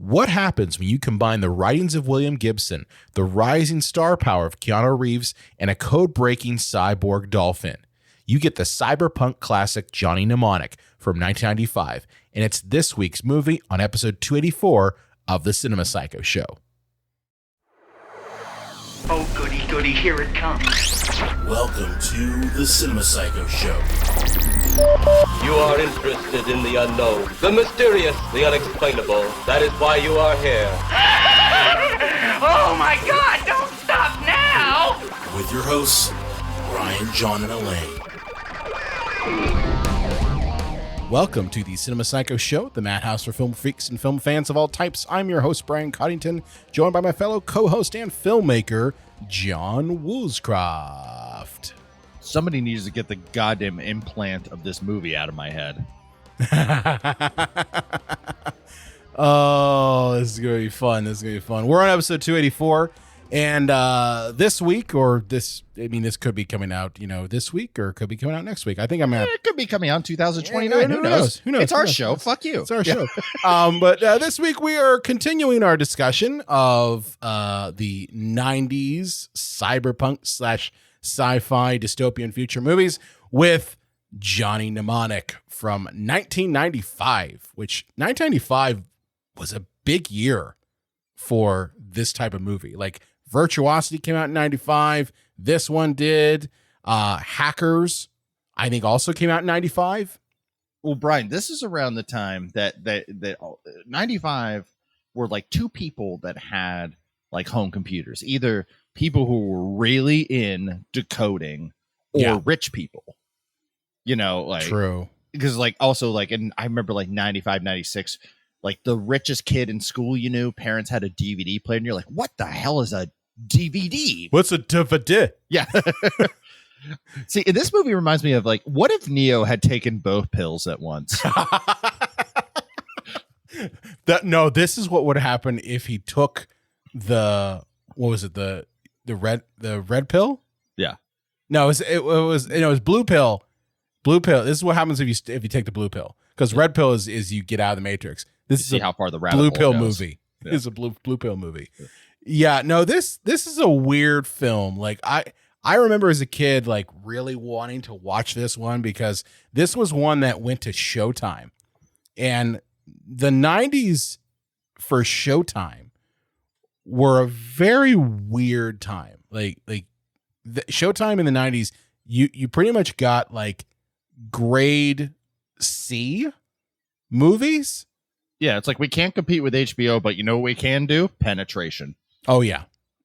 What happens when you combine the writings of William Gibson, the rising star power of Keanu Reeves, and a code-breaking cyborg dolphin? You get the cyberpunk classic Johnny Mnemonic from 1995, and it's this week's movie on episode 284 of the Cinema Psycho Show. Oh, goody, goody, here it comes. Welcome to the Cinema Psycho Show. You are interested in the unknown, the mysterious, the unexplainable. That is why you are here. Oh my God, don't stop now! With your hosts, Brian, John, and Elaine. Welcome to the Cinema Psycho Show, the madhouse for film freaks and film fans of all types. I'm your host, Brian Coddington, joined by my fellow co-host and filmmaker, John Woolscroft. Somebody needs to get the goddamn implant of this movie out of my head. Oh, this is going to be fun. We're on episode 284. And this week, this could be coming out, this week, or it could be coming out next week. I think it could be coming out in 2029. Who knows? It's our show. Fuck you. It's our show. But this week we are continuing our discussion of the 90s cyberpunk / sci-fi dystopian future movies with Johnny Mnemonic from 1995, which 1995 was a big year for this type of movie. Like, Virtuosity came out in 95. This one did. Hackers, I think, also came out in 95. Well, Brian, this is around the time that 95 were like two people that had like home computers, either people who were really in decoding or rich people, True. Because I remember like 95, 96, like the richest kid in school, parents had a DVD player and you're like, what the hell is a DVD? What's a DVD? Yeah. See, this movie reminds me of like, what if Neo had taken both pills at once? This is what would happen if he took the red pill? Yeah. No, it was blue pill. Blue pill. This is what happens if you take the blue pill, because red pill is you get out of the matrix. This is how far the blue pill goes. movie. Yeah. This is a blue pill movie. Yeah, no, this is a weird film. Like I remember as a kid, like really wanting to watch this one because this was one that went to Showtime, and the 90s for Showtime were a very weird time. Like the Showtime in the 90s, you pretty much got like grade C movies. Yeah, it's like we can't compete with HBO, but you know what we can do? Penetration. Oh yeah.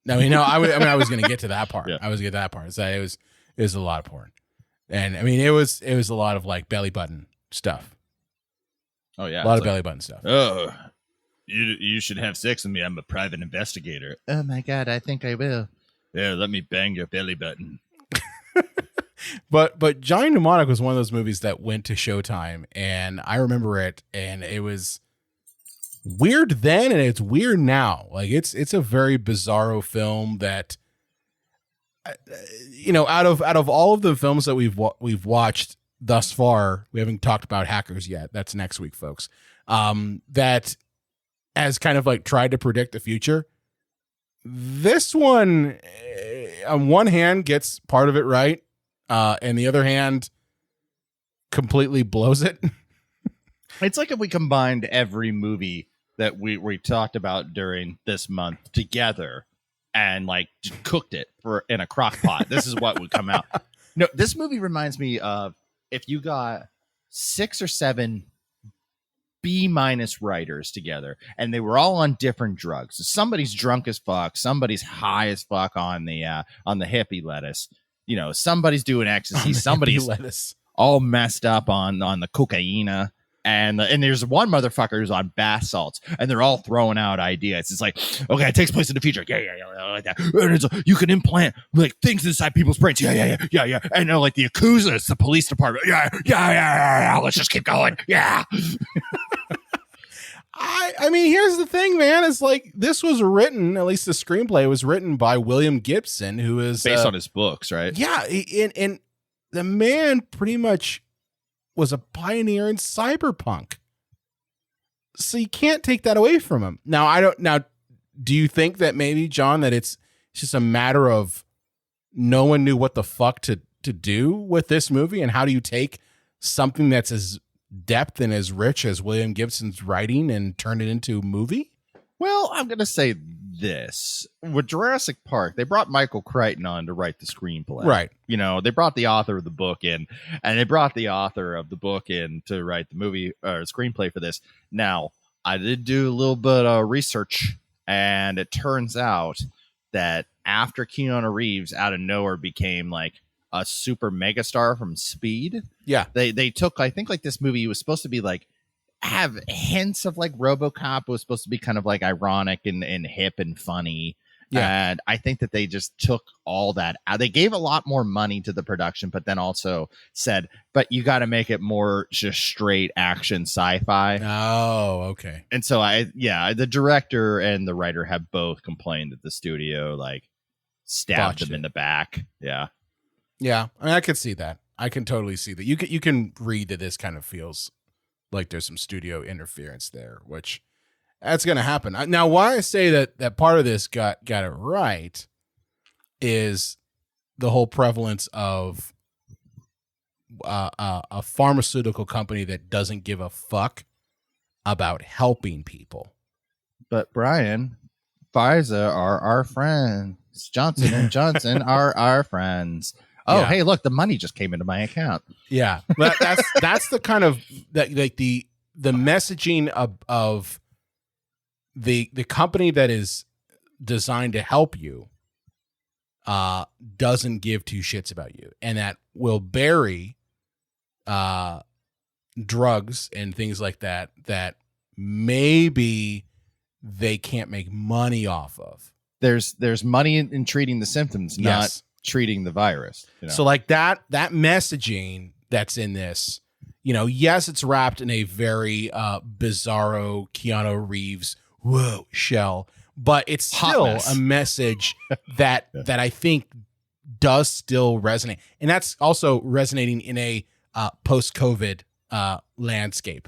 I was going to get to that part. Yeah. I was going to get to that part. So it was a lot of porn, and I mean it was a lot of like belly button stuff. Oh yeah, a lot of belly button stuff. Oh, you should have sex with me. I'm a private investigator. Oh my God, I think I will. Yeah, let me bang your belly button. But Johnny Mnemonic was one of those movies that went to Showtime, and I remember it, and it was weird then, and it's weird now. Like it's a very bizarro film that, out of all of the films that we've watched thus far, we haven't talked about Hackers yet. That's next week, folks. That has kind of like tried to predict the future. This one, on one hand, gets part of it right, and the other hand completely blows it. It's like if we combined every movie that we talked about during this month together and like cooked it in a crock pot. This is what would come out. No, this movie reminds me of if you got 6 or 7 B- writers together and they were all on different drugs. Somebody's drunk as fuck. Somebody's high as fuck on the hippie lettuce. Somebody's doing ecstasy. Somebody's lettuce. All messed up on the cocaine. And there's one motherfucker who's on bath salts, and they're all throwing out ideas. It's like, okay, it takes place in the future. Yeah, like that. And you can implant like things inside people's brains. Yeah. And like the yakuza, it's the police department. Yeah. Let's just keep going. Yeah. I mean, here's the thing, man. It's like this was written, at least the screenplay was written by William Gibson, who is based on his books, right? Yeah, and the man pretty much was a pioneer in cyberpunk. So you can't take that away from him. Now, do you think that maybe, John, that it's just a matter of no one knew what the fuck to do with this movie? And how do you take something that's as depth and as rich as William Gibson's writing and turn it into a movie? Well, I'm going to say this. With Jurassic Park, they brought Michael Crichton on to write the screenplay. Right. You know, they brought the author of the book in, and they brought the author of the book in to write the movie or screenplay for this. Now, I did do a little bit of research, and it turns out that after Keanu Reeves out of nowhere became like a super megastar from Speed, Yeah. they took, I think, like this movie was supposed to be like have hints of like RoboCop. It was supposed to be kind of like ironic and hip and funny. Yeah. And I think that they just took all that out. They gave a lot more money to the production, but then also said, but you got to make it more just straight action sci-fi. Oh, okay. And so the director and the writer have both complained that the studio like stabbed them in the back. Yeah. Yeah. I mean, I could see that. I can totally see that. You can read that this kind of feels like there's some studio interference there, which that's going to happen. Now, why I say that part of this got it right is the whole prevalence of a pharmaceutical company that doesn't give a fuck about helping people. But Brian, Pfizer are our friends. Johnson and Johnson are our friends. Oh, Yeah. hey, look, the money just came into my account. Yeah, but that's the kind of that like the messaging of the company that is designed to help you doesn't give two shits about you, and that will bury drugs and things like that maybe they can't make money off of. There's money in treating the symptoms, not Yes. treating the virus. You know? So like that messaging that's in this, you know, yes, it's wrapped in a very bizarro Keanu Reeves shell, but it's Hot still mess. a message that I think does still resonate, and that's also resonating in a post-COVID landscape,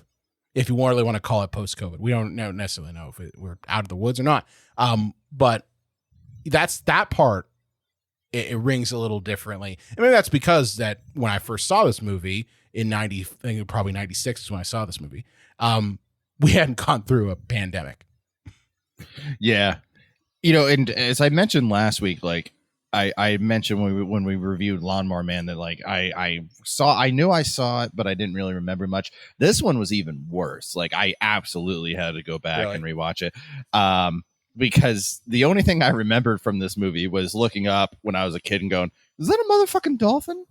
if you really want to call it post-COVID. We don't necessarily know if we're out of the woods or not, but that's that part. It rings a little differently. I mean, that's because that when I first saw this movie in 90, I think probably 96 is when I saw this movie. We hadn't gone through a pandemic. Yeah. You know, and as I mentioned last week, like I mentioned when we reviewed Lawnmower Man that like I knew I saw it, but I didn't really remember much. This one was even worse. Like I absolutely had to go back and rewatch it. Because the only thing I remembered from this movie was looking up when I was a kid and going, is that a motherfucking dolphin?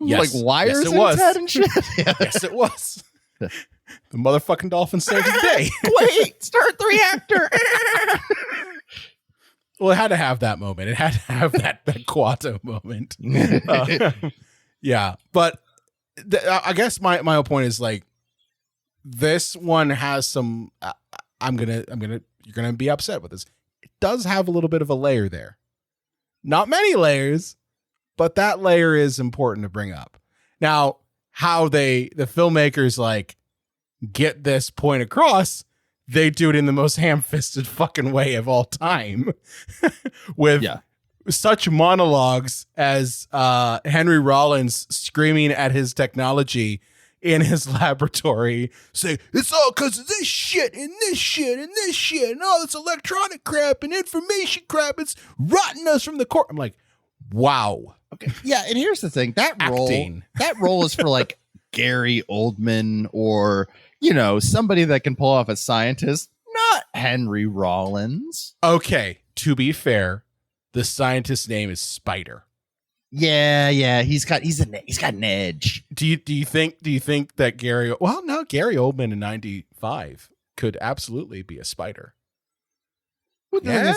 Yes. Like wires Yes, it in was. its head and shit? Yes, it was. The motherfucking dolphin saved the day. Wait, start the reactor. Well, it had to have that moment. It had to have that Quato moment. Yeah, but I guess my whole point is like this one has some. You're gonna be upset with this. It does have a little bit of a layer there. Not many layers, but that layer is important to bring up. Now, how the filmmakers like get this point across, they do it in the most ham-fisted fucking way of all time with such monologues as Henry Rollins screaming at his technology in his laboratory saying, it's all because of this shit and this shit and this shit and all this electronic crap and information crap. It's rotting us from the core. I'm like, wow. Okay. Yeah, and here's the thing. That role is for like Gary Oldman or, you know, somebody that can pull off a scientist, not Henry Rollins. Okay, to be fair, the scientist's name is Spider. Yeah, he's got an edge. Do you think that Gary Oldman in 95 could absolutely be a Spider. Yeah.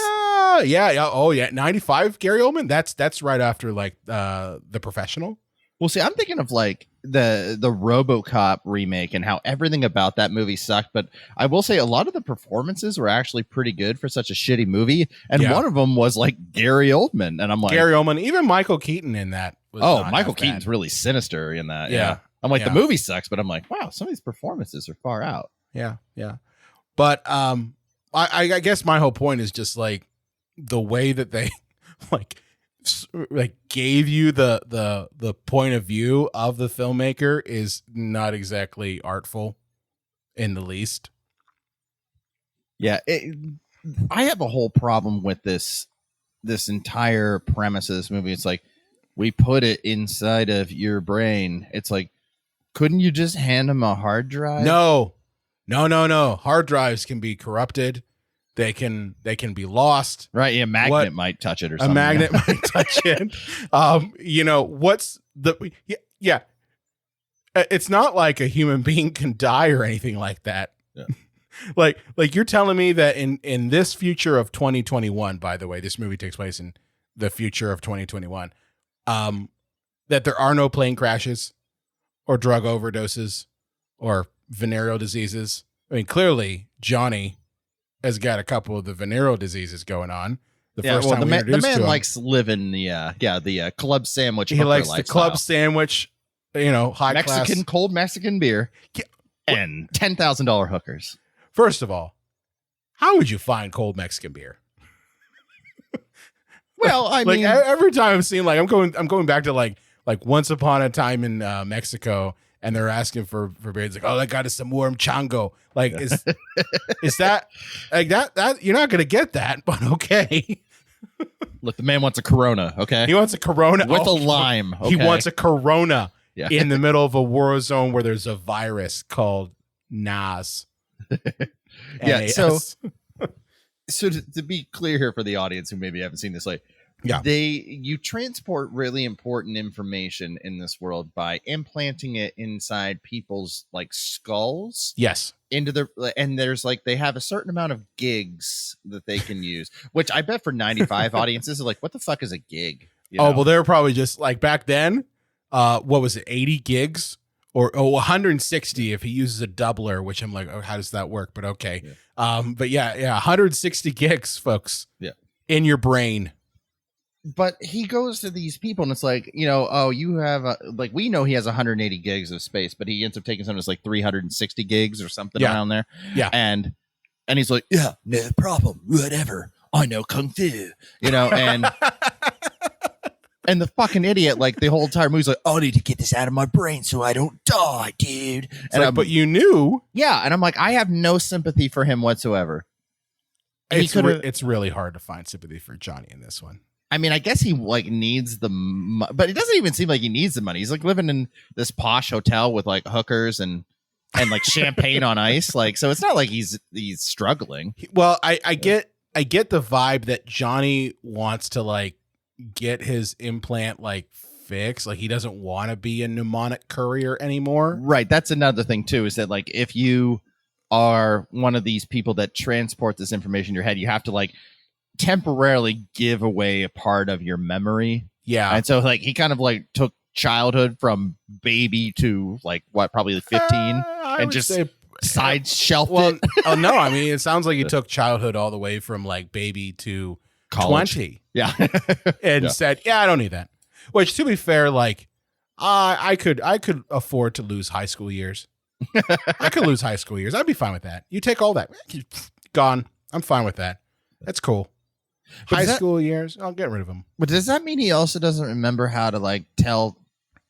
Oh yeah, 95 Gary Oldman. That's right after like The Professional. Well, see, I'm thinking of like the RoboCop remake and how everything about that movie sucked. But I will say a lot of the performances were actually pretty good for such a shitty movie. And one of them was like Gary Oldman. And I'm like, Gary Oldman, even Michael Keaton in that. Michael Keaton's really sinister in that. Yeah. I'm like, Yeah. the movie sucks, but I'm like, wow, some of these performances are far out. Yeah, yeah. But I guess my whole point is just like the way that they like gave you the point of view of the filmmaker is not exactly artful in the least. Yeah, I have a whole problem with this entire premise of this movie. It's like, we put it inside of your brain. It's like, couldn't you just hand him a hard drive? No. Hard drives can be corrupted. They can be lost. Right? Yeah, a magnet might touch it or something. A magnet might touch it. What's the yeah. It's not like a human being can die or anything like that. Yeah. like you're telling me that in this future of 2021, by the way, this movie takes place in the future of 2021, that there are no plane crashes or drug overdoses or venereal diseases. I mean, clearly Johnny has got a couple of the venereal diseases going on. The man likes living the club sandwich. He likes lifestyle. the club sandwich, high Mexican class. cold Mexican beer, and $10,000 hookers. First of all, how would you find cold Mexican beer? Well, I mean, every time I've seen I'm going back to like Once Upon a Time in Mexico, and they're asking for beer. It's like, oh, that got us some warm chango. Like, is that like that you're not gonna get that, but okay. Look, the man wants a Corona. Okay, He wants a Corona with a lime. Okay? He wants a Corona Yeah. in the middle of a war zone where there's a virus called NAS. Yeah. NAS. So to be clear here for the audience who maybe haven't seen this, like, Yeah. you transport really important information in this world by implanting it inside people's like skulls Yes. and there's like, they have a certain amount of gigs that they can use, which I bet for 95 audiences are like, what the fuck is a gig? You know? Well, they're probably just like back then. What was it? 80 gigs or 160 if he uses a doubler, which I'm like, oh, how does that work? But okay. Yeah. But yeah, 160 gigs, folks. Yeah. In your brain. But he goes to these people and it's like, oh, you have like, we know he has 180 gigs of space, but he ends up taking something that's like 360 gigs or something around there. Yeah. And he's like, yeah, no problem. Whatever. I know Kung Fu, and and the fucking idiot, like the whole entire movie's like, I need to get this out of my brain so I don't die, dude. But you knew. Yeah. And I'm like, I have no sympathy for him whatsoever. It's really hard to find sympathy for Johnny in this one. I mean, I guess he like needs but it doesn't even seem like he needs the money. He's like living in this posh hotel with like hookers and like champagne on ice. Like, so it's not like he's struggling. Well, I get the vibe that Johnny wants to like get his implant like fixed. Like he doesn't want to be a mnemonic courier anymore. Right. That's another thing too, is that like, if you are one of these people that transport this information in your head, you have to like temporarily give away a part of your memory. Yeah. And so like he kind of like took childhood from baby to like probably 15 and just side shelved it. Oh no, I mean it sounds like he took childhood all the way from like baby to College. 20. Yeah. And said, I don't need that. Which to be fair, like I could afford to lose high school years. I could lose high school years. I'd be fine with that. You take all that. Gone. I'm fine with that. That's cool. High school years, I'll get rid of them. But does that mean he also doesn't remember how to like tell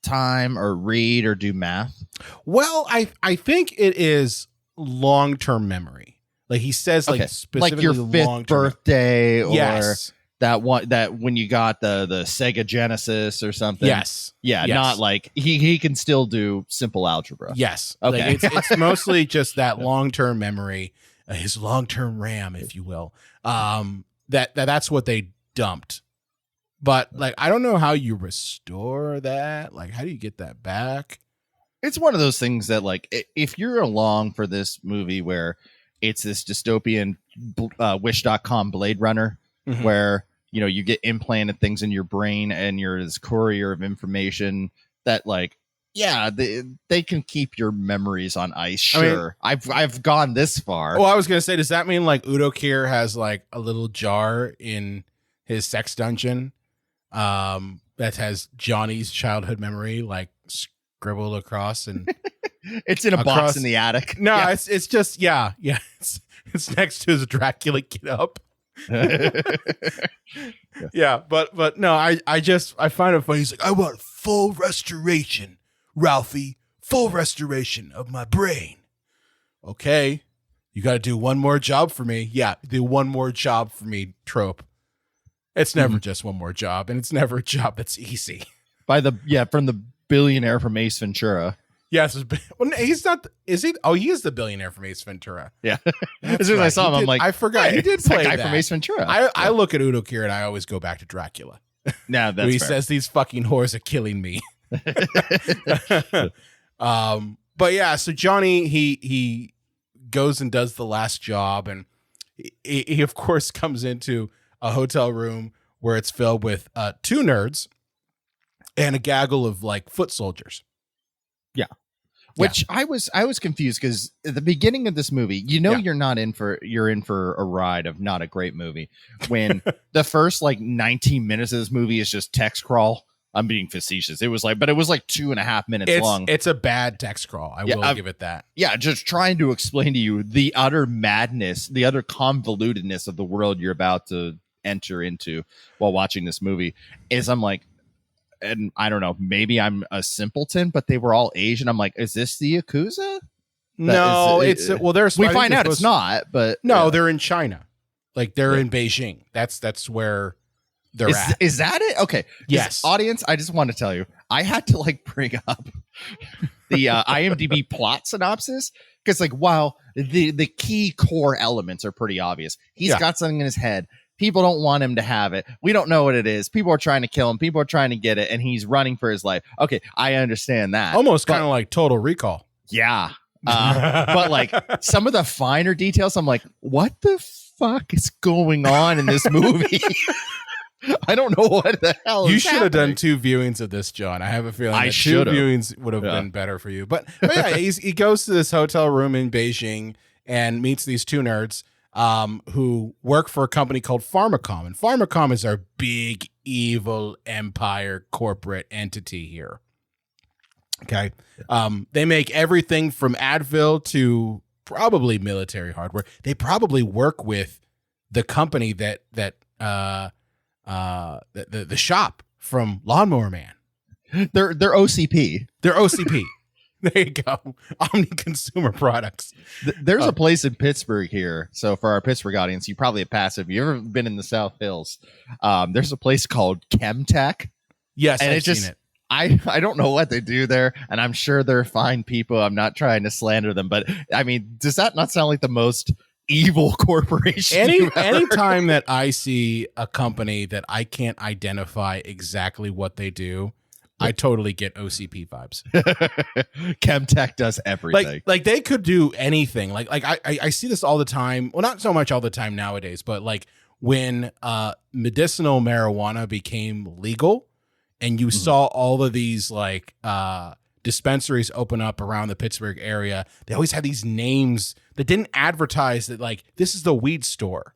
time or read or do math? Well, I think it is long-term memory. Like he says, like specifically like your 5th birthday, or yes. that when you got the Sega Genesis or something. Yes. Yeah. Yes. Not like he can still do simple algebra. Yes. Okay. Like it's mostly just that long-term memory, his long-term RAM, if you will. That's what they dumped. But like, I don't know how you restore that. Like, how do you get that back? It's one of those things that like, if you're along for this movie where it's this dystopian Wish.com Blade Runner, Mm-hmm. where, you get implanted things in your brain and you're this courier of information that like, yeah, they can keep your memories on ice. Sure. I mean, I've gone this far. Well, I was going to say, does that mean like Udo Kier has like a little jar in his sex dungeon that has Johnny's childhood memory like scribbled across and It's in a box in the attic. No, it's just it's next to his Dracula get up. Yeah, but no, I find it funny. He's like, I want full restoration, Ralphie, full restoration of my brain. Okay, you got to do one more job for me. Yeah, do one more job for me. Trope. It's never just one more job, and it's never a job that's easy. From the billionaire from Ace Ventura. Yes, well, he's not. Is he? Oh, he is the billionaire from Ace Ventura. Yeah. As soon as I saw him, I'm like, I forgot he did play that guy that from Ace Ventura. I look at Udo Kier and I always go back to Dracula. Nah, that's he fair. says these fucking whores are killing me. But yeah, so Johnny he goes and does the last job, and he of course comes into a hotel room where it's filled with two nerds and a gaggle of like foot soldiers. Yeah. Which I was confused because at the beginning of this movie, you're in for a ride of not a great movie. When the first like 19 minutes of this movie is just text crawl. I'm being facetious. It was like 2.5 minutes long. It's a bad text crawl. I will give it that. Yeah, just trying to explain to you the utter madness, the utter convolutedness of the world you're about to enter into while watching this movie. Is I'm like, and I don't know, maybe I'm a simpleton, but they were all Asian. I'm like, is this the Yakuza? No, we find out it's not, but no, they're in China. Like they're in Beijing. That's where they're at. Is that it? Okay. Yes. Audience, I just want to tell you, I had to like bring up the IMDb plot synopsis because like, while the key core elements are pretty obvious, he's got something in his head. People don't want him to have it. We don't know what it is. People are trying to kill him. People are trying to get it, and he's running for his life. Okay, I understand that. Almost kind of like Total Recall. Yeah. But like some of the finer details, I'm like, what the fuck is going on in this movie? I don't know what the hell you should have done 2 viewings of this, John. I have a feeling that 2 viewings would have been better for you. But yeah, he goes to this hotel room in Beijing and meets these 2 nerds who work for a company called Pharmacom. And Pharmacom is our big, evil empire corporate entity here. Okay. They make everything from Advil to probably military hardware. They probably work with the company that the shop from Lawnmower Man. They're OCP. They're OCP. There you go. Omni Consumer Products. There's a place in Pittsburgh here. So for our Pittsburgh audience, you probably have passive. You ever been in the South Hills? There's a place called Chemtech. Yes, and I've seen it. I don't know what they do there, and I'm sure they're fine people. I'm not trying to slander them, but I mean, does that not sound like the most evil corporation? Anytime that I see a company that I can't identify exactly what they do, I totally get OCP vibes. Chemtech does everything. Like they could do anything. Like I see this all the time. Well, not so much all the time nowadays, but like when medicinal marijuana became legal, and you saw all of these like dispensaries open up around the Pittsburgh area, they always had these names that didn't advertise that like this is the weed store,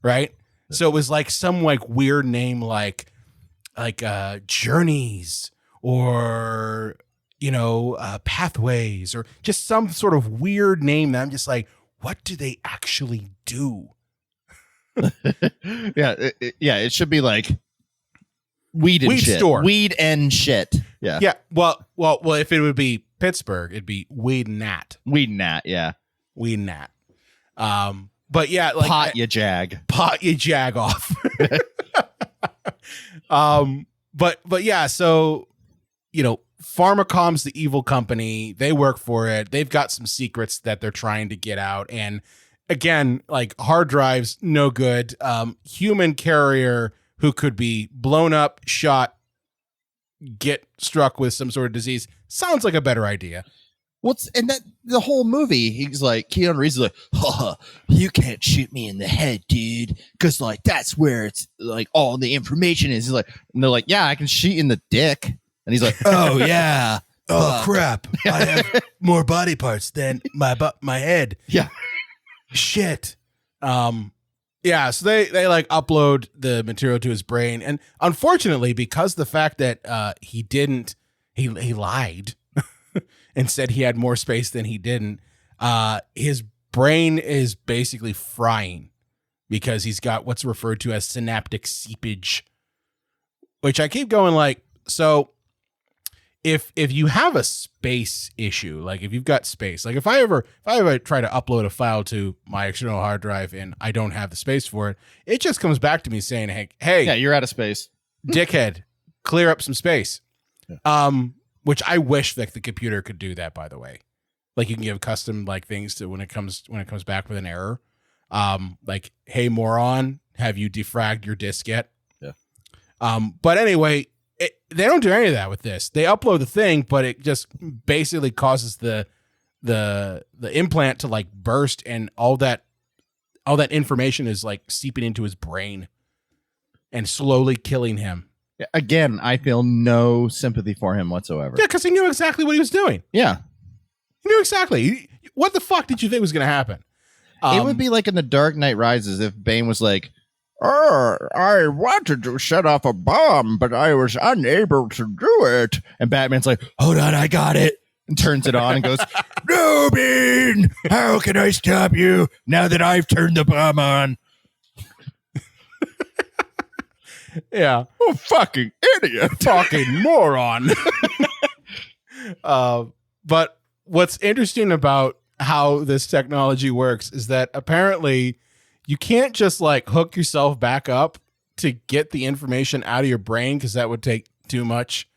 right? So it was like some like weird name like Journeys or Pathways or just some sort of weird name that I'm just like, what do they actually do? It should be like weed shit. Store. Weed and shit. Yeah. Yeah. Well, if it would be Pittsburgh, it'd be Weed and Nat. Weed and Nat, yeah. Weed and Nat. But yeah, like pot you jag off. But yeah, so Pharmacom's the evil company. They work for it. They've got some secrets that they're trying to get out. And again, like hard drives, no good. Human carrier who could be blown up, shot, get struck with some sort of disease. Sounds like a better idea. And that the whole movie, he's like, Keanu Reeves is like, you can't shoot me in the head, dude, because like that's where it's like all the information is. He's like, and they're like, yeah, I can shoot you in the dick, and he's like, oh yeah, oh crap, I have more body parts than my head. Yeah, shit. Yeah, so they like upload the material to his brain, and unfortunately, because the fact that he lied. and said he had more space than he didn't. His brain is basically frying because he's got what's referred to as synaptic seepage, which I keep going like, so if you have a space issue, like if you've got space, like if I ever try to upload a file to my external hard drive and I don't have the space for it, it just comes back to me saying, hey, Yeah, you're out of space. dickhead, clear up some space. Which I wish that the computer could do that, by the way. Like you can give custom like things to when it comes back with an error. Like, hey moron, have you defragged your disk yet? Yeah. But anyway, they don't do any of that with this. They upload the thing, but it just basically causes the implant to like burst, and all that information is like seeping into his brain and slowly killing him. Again, I feel no sympathy for him whatsoever. Yeah, because he knew exactly what he was doing. Yeah. He knew exactly. What the fuck did you think was going to happen? It would be like in The Dark Knight Rises if Bane was like, I wanted to set off a bomb, but I was unable to do it. And Batman's like, hold on, I got it. And turns it on and goes, no, Bane, how can I stop you now that I've turned the bomb on? Yeah. Oh, fucking idiot. Fucking moron. But what's interesting about how this technology works is that apparently you can't just like hook yourself back up to get the information out of your brain, because that would take too much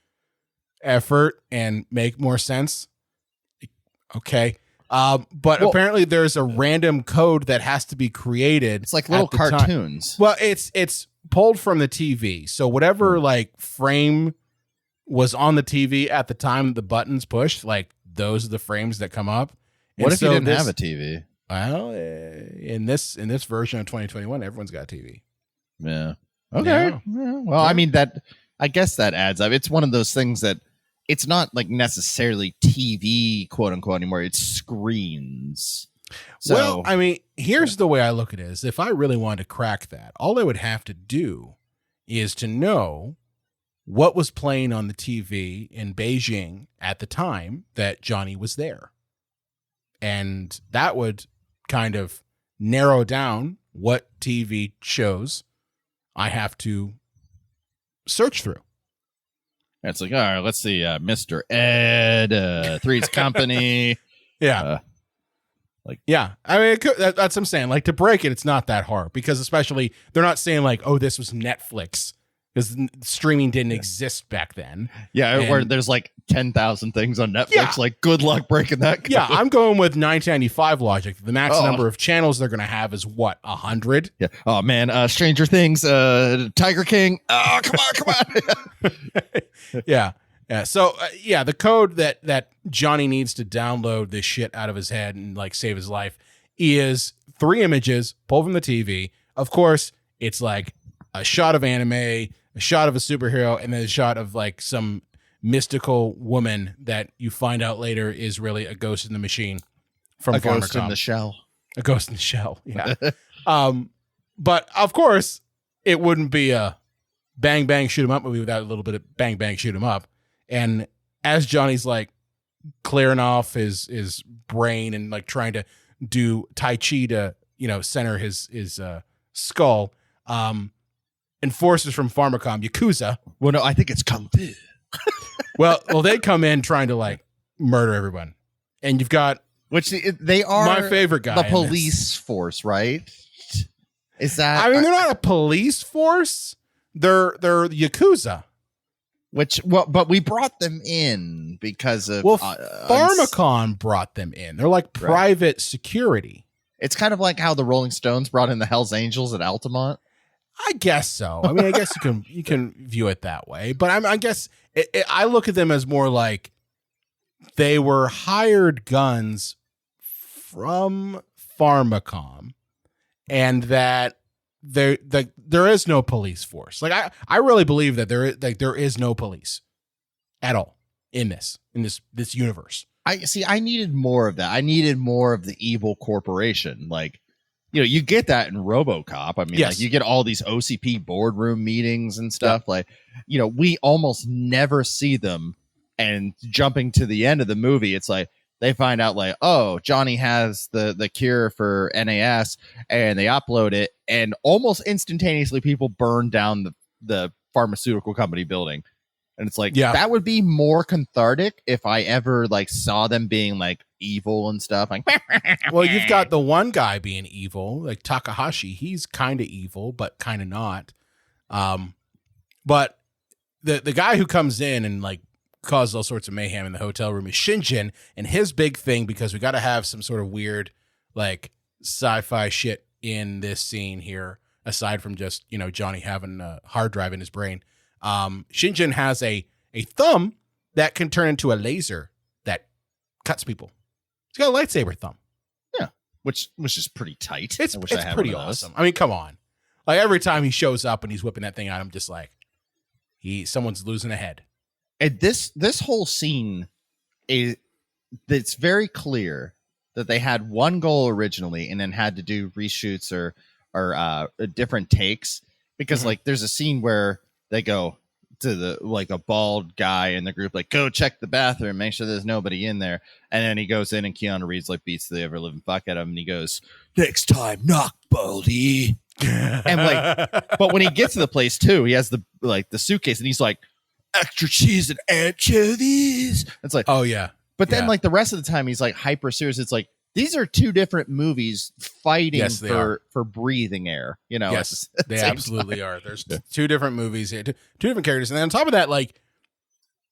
effort and make more sense. Okay. But apparently there's a random code that has to be created. It's like little cartoons. Well, it's pulled from the TV. So whatever like frame was on the TV at the time the buttons pushed, like those are the frames that come up. What if you didn't have a TV? Well, in this version of 2021, everyone's got a TV. Yeah. Okay. Yeah. Well, I mean I guess that adds up. It's one of those things that it's not like necessarily TV, quote unquote, anymore. It's screens. So, well, I mean, here's the way I look at it: is if I really wanted to crack that, all I would have to do is to know what was playing on the TV in Beijing at the time that Johnny was there. And that would kind of narrow down what TV shows I have to search through. it's like, all right, let's see, Mr. Ed, Three's Company. Yeah. Yeah. I mean, that's what I'm saying. Like, to break it, it's not that hard, because especially they're not saying like, oh, this was Netflix, because streaming didn't exist back then. Yeah, where there's like 10,000 things on Netflix. Yeah. Like, good luck breaking that code. Yeah, I'm going with 1995 logic. The max number of channels they're going to have is what, 100? Yeah. Oh man, Stranger Things, Tiger King. Oh, come on. Yeah. Yeah. So the code that Johnny needs to download this shit out of his head and like save his life is 3 images pulled from the TV. Of course, it's like a shot of anime, a shot of a superhero, and then a shot of like some mystical woman that you find out later is really a ghost in the machine from a Pharmacom. ghost in the shell. A ghost in the shell. Yeah. But of course, it wouldn't be a bang bang shoot 'em up movie without a little bit of bang bang shoot 'em up. And as Johnny's like clearing off his brain and like trying to do Tai Chi to, center his skull, enforcers from Pharmacom, Yakuza. Well, no, I think it's Kung Fu. well, they come in trying to like murder everyone. And you've got, which they are my favorite guy, the police force, right? Is that? I mean, they're not a police force. They're Yakuza. But we brought them in because of Pharmacom brought them in. They're like private security. It's kind of like how the Rolling Stones brought in the Hells Angels at Altamont. I guess so. I mean, I guess you can view it that way. But I guess I look at them as more like they were hired guns from Pharmacom, and that there is no police force. Like I really believe that there is no police at all in this universe. I needed more of that. I needed more of the evil corporation. Like, you get that in RoboCop. I mean, like you get all these OCP boardroom meetings and stuff. Yeah. Like, we almost never see them And jumping to the end of the movie, it's like they find out like, oh, Johnny has the cure for NAS, and they upload it, and almost instantaneously people burn down the pharmaceutical company building. And it's like, that would be more cathartic if I ever like saw them being like evil and stuff. Like, well, you've got the one guy being evil, like Takahashi. He's kind of evil, but kind of not. But the guy who comes in and like causes all sorts of mayhem in the hotel room is Shinjin, and his big thing, because we got to have some sort of weird like sci-fi shit in this scene here, aside from just, you know, Johnny having a hard drive in his brain. Shinjin has a thumb that can turn into a laser that cuts people. He's got a lightsaber thumb. Yeah, which is pretty tight. It's pretty awesome. I mean, come on. Like every time he shows up and he's whipping that thing out, I'm just like, someone's losing a head. And this whole scene it's very clear that they had one goal originally and then had to do reshoots or different takes, because like there's a scene where they go to the like a bald guy in the group, like, go check the bathroom, make sure there's nobody in there. And then he goes in and Keanu Reeves like beats the ever living fuck out of him, and he goes, next time, knock, baldy. And like, but when he gets to the place too, he has the suitcase and he's like, extra cheese and anchovies. It's like, oh yeah. But then like the rest of the time he's like hyper serious. It's like, these are two different movies fighting for breathing air, you know? Yes, they absolutely are. There's two different movies here, two different characters. And then on top of that, like,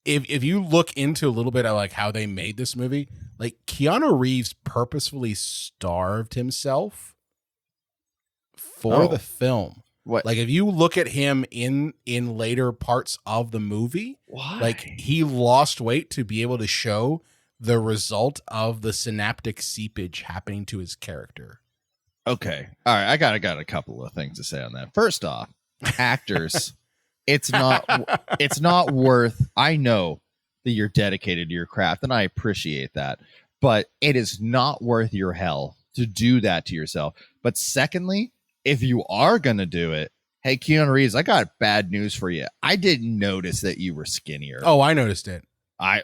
if you look into a little bit of like how they made this movie, like Keanu Reeves purposefully starved himself for the film. What? Like if you look at him in later parts of the movie, like he lost weight to be able to show the result of the synaptic seepage happening to his character. Okay. All right. I got a couple of things to say on that. First off, actors, it's not worth, I know that you're dedicated to your craft and I appreciate that, but it is not worth your hell to do that to yourself. But secondly, if you are going to do it, hey, Keanu Reeves, I got bad news for you. I didn't notice that you were skinnier. Oh, I noticed it. I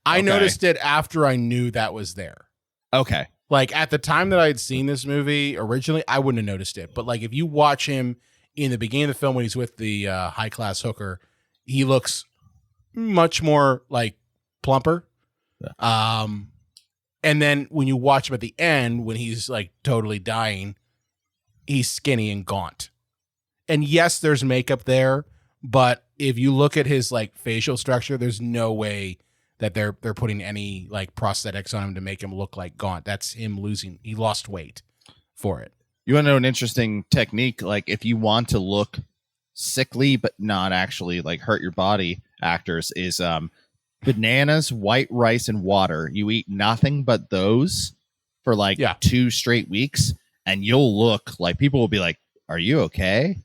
Okay. noticed it after I knew that was there. Okay. Like at the time that I had seen this movie originally, I wouldn't have noticed it. But like if you watch him in the beginning of the film when he's with the high class hooker, he looks much more like plumper. Yeah. And then when you watch him at the end when he's like totally dying, he's skinny and gaunt. And yes, there's makeup there, but if you look at his like facial structure, there's no way that they're putting any like prosthetics on him to make him look like gaunt. That's him losing. He lost weight for it. You want to know an interesting technique? Like if you want to look sickly but not actually like hurt your body, actors, is bananas, white rice, and water. You eat nothing but those for like 2 straight weeks, and you'll look like people will be like, "Are you okay?"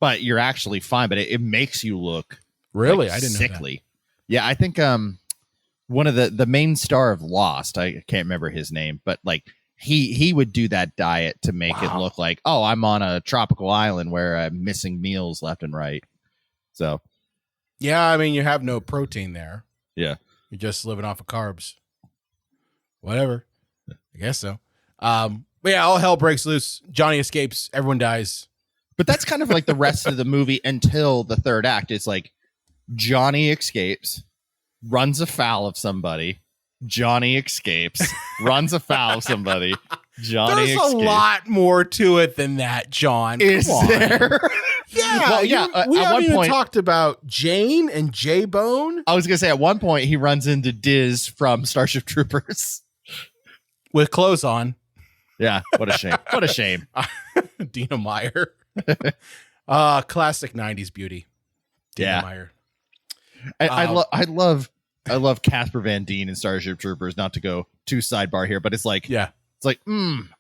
But you're actually fine. But it makes you look really like, I didn't sickly. know that. Yeah, I think one of the main star of Lost, I can't remember his name, but like he would do that diet to make it look like, oh, I'm on a tropical island where I'm missing meals left and right. So, yeah, I mean, you have no protein there. Yeah, you're just living off of carbs. Whatever, I guess so. But yeah, all hell breaks loose. Johnny escapes. Everyone dies. But that's kind of like the rest of the movie until the third act. It's like Johnny escapes, runs afoul of somebody. Johnny escapes, runs afoul of somebody. Johnny There's escapes. a lot more to it than that, John. Is Come on. there? Yeah. Well, yeah. We at haven't one even point, talked about Jane and J-Bone I was going to say, at one point, he runs into Diz from Starship Troopers. with clothes on. Yeah. What a shame. What a shame. Dina Meyer. Classic 90s beauty. Dina Meyer. I love Casper Van Dien in Starship Troopers, not to go too sidebar here, but it's like, it's like,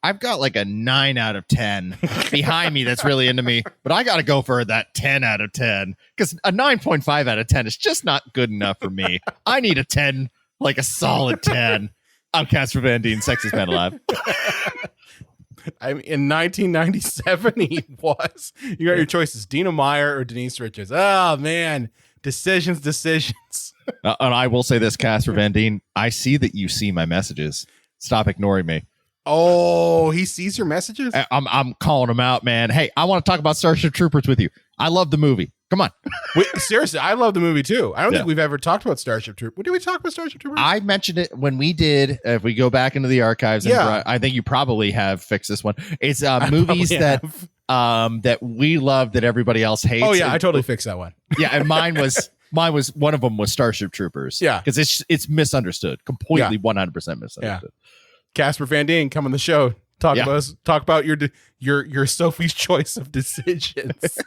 I've got like a 9 out of 10 behind me that's really into me, but I got to go for that 10 out of 10 because a 9.5 out of 10 is just not good enough for me. I need a 10, like a solid 10. I'm Casper Van Dien, sexiest man alive. I mean, in 1997, he was. You got your choices: Dina Meyer or Denise Richards. Oh man, Decisions. And I will say this, Casper Van Dien, I see that you see my messages. Stop ignoring me. Oh, he sees your messages? I'm calling him out, man. Hey, I want to talk about Starship Troopers with you. I love the movie. Come on. Wait, seriously, I love the movie too. I don't think we've ever talked about Starship Troopers. Did we talk about Starship Troopers? I mentioned it when we did. If we go back into the archives, and I think you probably have fixed this one. It's movies that that we love that everybody else hates. Oh yeah, I totally fixed that one. Yeah, and mine was one of them was Starship Troopers. Yeah, because it's misunderstood, completely 100% misunderstood. Yeah. Casper Van Dien, come on the show. Talk about your Sophie's choice of decisions.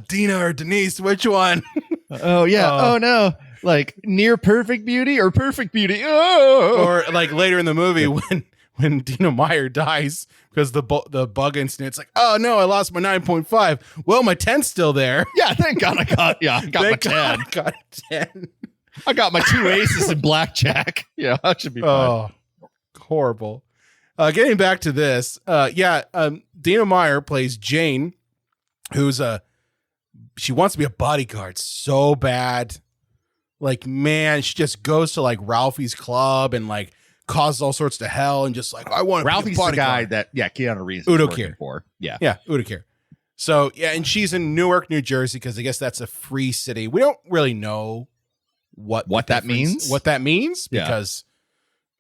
Dina or Denise, which one? Oh yeah. Oh no. Like near perfect beauty or perfect beauty. Oh. Or like later in the movie when Dina Meyer dies because the bug incident. It's like, oh no, I lost my 9.5. Well, my 10's still there. Yeah, thank God I got my 10. I got a 10. I got my 2 aces in blackjack. Yeah, that should be fine. Oh, horrible. Getting back to this, Dina Meyer plays Jane, who's she wants to be a bodyguard so bad. Like, man, she just goes to like Ralphie's club and like causes all sorts of hell and just like, I want to Ralphie's be a the guy bodyguard. that Keanu Reeves is Udo working Kier. for. Yeah. Yeah, Udo Kier. So, yeah, and she's in Newark, New Jersey, because I guess that's a free city. We don't really know what that means. What that means, because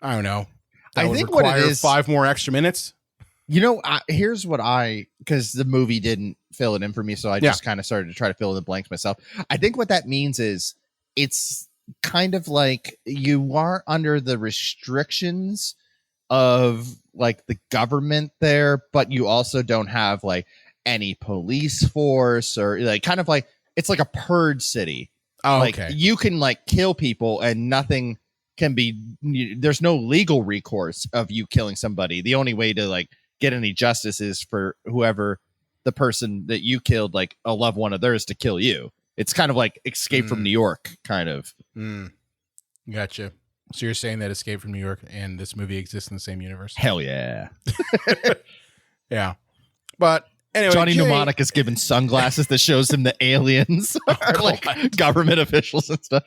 I don't know. I think what it is 5 more extra minutes. You know, here's what because the movie didn't fill it in for me, so I just kind of started to try to fill in the blanks myself. I think what that means is it's kind of like you are under the restrictions of like the government there, but you also don't have like any police force or like kind of like it's like a purge city. Oh, like okay. You can like kill people and nothing can be. There's no legal recourse of you killing somebody. The only way to like get any justice is for whoever the person that you killed, like a loved one of theirs, to kill you. It's kind of like Escape from New York, kind of. Gotcha. So you're saying that Escape from New York and this movie exists in the same universe? Hell yeah. Yeah. But anyway, Johnny Mnemonic is given sunglasses that shows him the aliens are like government officials and stuff.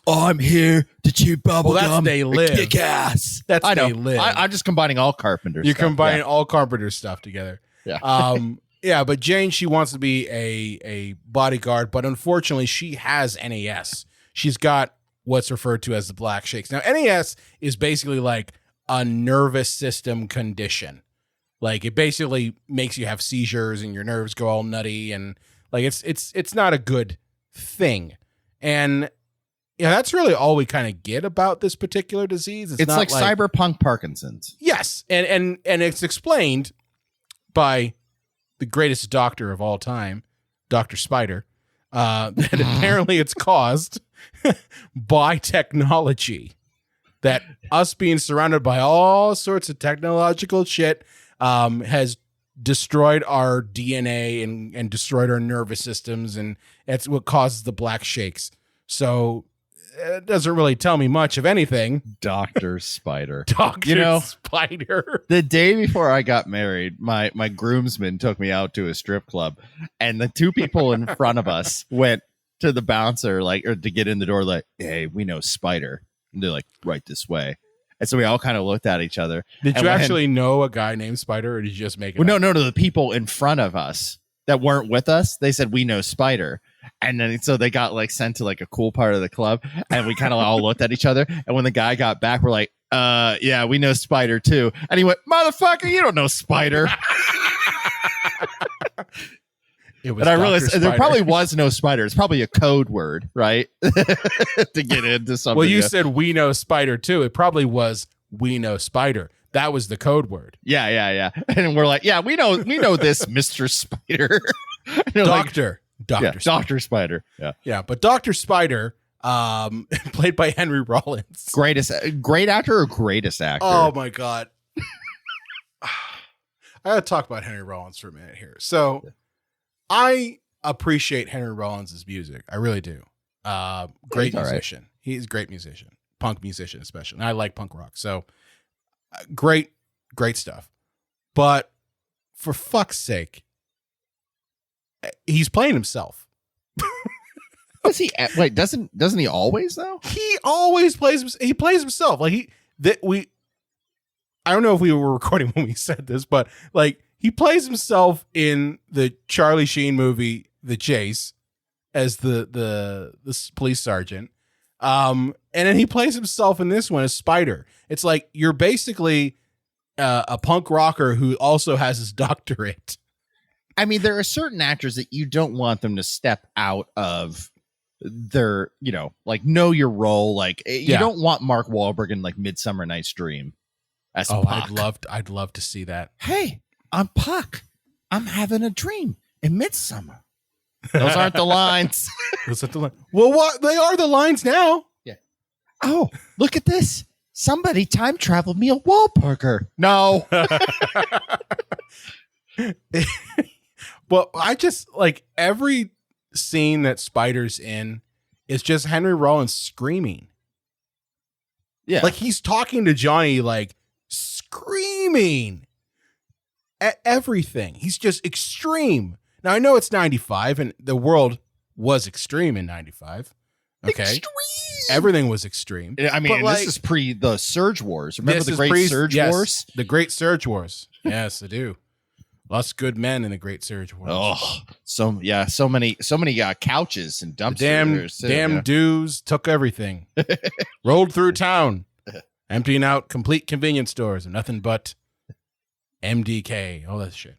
Oh, I'm here to chew bubble that's gum. They Live. Kick ass. That's I know. They Live. I'm just combining all Carpenter You're stuff. combining all Carpenter stuff together. Yeah. Yeah, but Jane, she wants to be a bodyguard, but unfortunately she has NAS. She's got what's referred to as the black shakes. Now, NAS is basically like a nervous system condition. Like it basically makes you have seizures and your nerves go all nutty, and like it's not a good thing. And yeah, that's really all we kind of get about this particular disease. It's like cyberpunk Parkinson's. Yes, and it's explained by the greatest doctor of all time, Dr. Spider, that apparently it's caused by technology. That us being surrounded by all sorts of technological shit has destroyed our DNA and destroyed our nervous systems, and that's what causes the black shakes. So it doesn't really tell me much of anything. Dr. Spider. Dr. Spider. The day before I got married, my groomsmen took me out to a strip club, and the 2 people in front of us went to the bouncer, like, or to get in the door, like, hey, we know Spider. And they're like, right this way. And so we all kind of looked at each other. Did you actually know a guy named Spider, or did you just make it up? No, the people in front of us that weren't with us, they said, we know Spider. And then so they got like sent to like a cool part of the club, and we kind of all looked at each other. And when the guy got back, we're like, yeah, we know Spider too. And he went, motherfucker, you don't know Spider. It was but I realized Dr. there Spider. probably was no Spider. It's probably a code word, right? To get into something. Well, you said we know Spider too. It probably was we know Spider. That was the code word. Yeah. And we're like, yeah, we know this, Mr. Spider. Doctor Spider. Dr. Spider. Yeah. Yeah, but Dr. Spider, played by Henry Rollins. Great actor or greatest actor? Oh my God. I gotta talk about Henry Rollins for a minute here. So I appreciate Henry Rollins' music. I really do. Great musician. Right. He's a great musician. Punk musician, especially. And I like punk rock. So great stuff. But for fuck's sake, he's playing himself. Does he? Wait, doesn't he always though? He always plays. He plays himself. Like I don't know if we were recording when we said this, but like he plays himself in the Charlie Sheen movie, The Chase, as the police sergeant. And then he plays himself in this one as Spider. It's like you're basically a punk rocker who also has his doctorate. I mean, there are certain actors that you don't want them to step out of their, like know your role. Like you don't want Mark Wahlberg in like Midsummer Night's Dream as Puck. I'd love to see that. Hey, I'm Puck. I'm having a dream in Midsummer. Those aren't the lines. Well, what they are the lines now. Yeah. Oh, look at this. Somebody time traveled me a Wahlburger. No. Well, I just like every scene that Spider's in is just Henry Rollins screaming. Yeah. Like he's talking to Johnny, like screaming at everything. He's just extreme. Now, I know it's 95 and the world was extreme in 95. Okay. Extreme. Everything was extreme. I mean, this is pre the Surge Wars. Remember the Great Surge Wars? The Great Surge Wars. Yes, I do. Lots of good men in the Great Surge Wars. Oh, so many couches and dumpsters. Damn dudes took everything. Rolled through town, emptying out complete convenience stores and nothing but MDK, all that shit.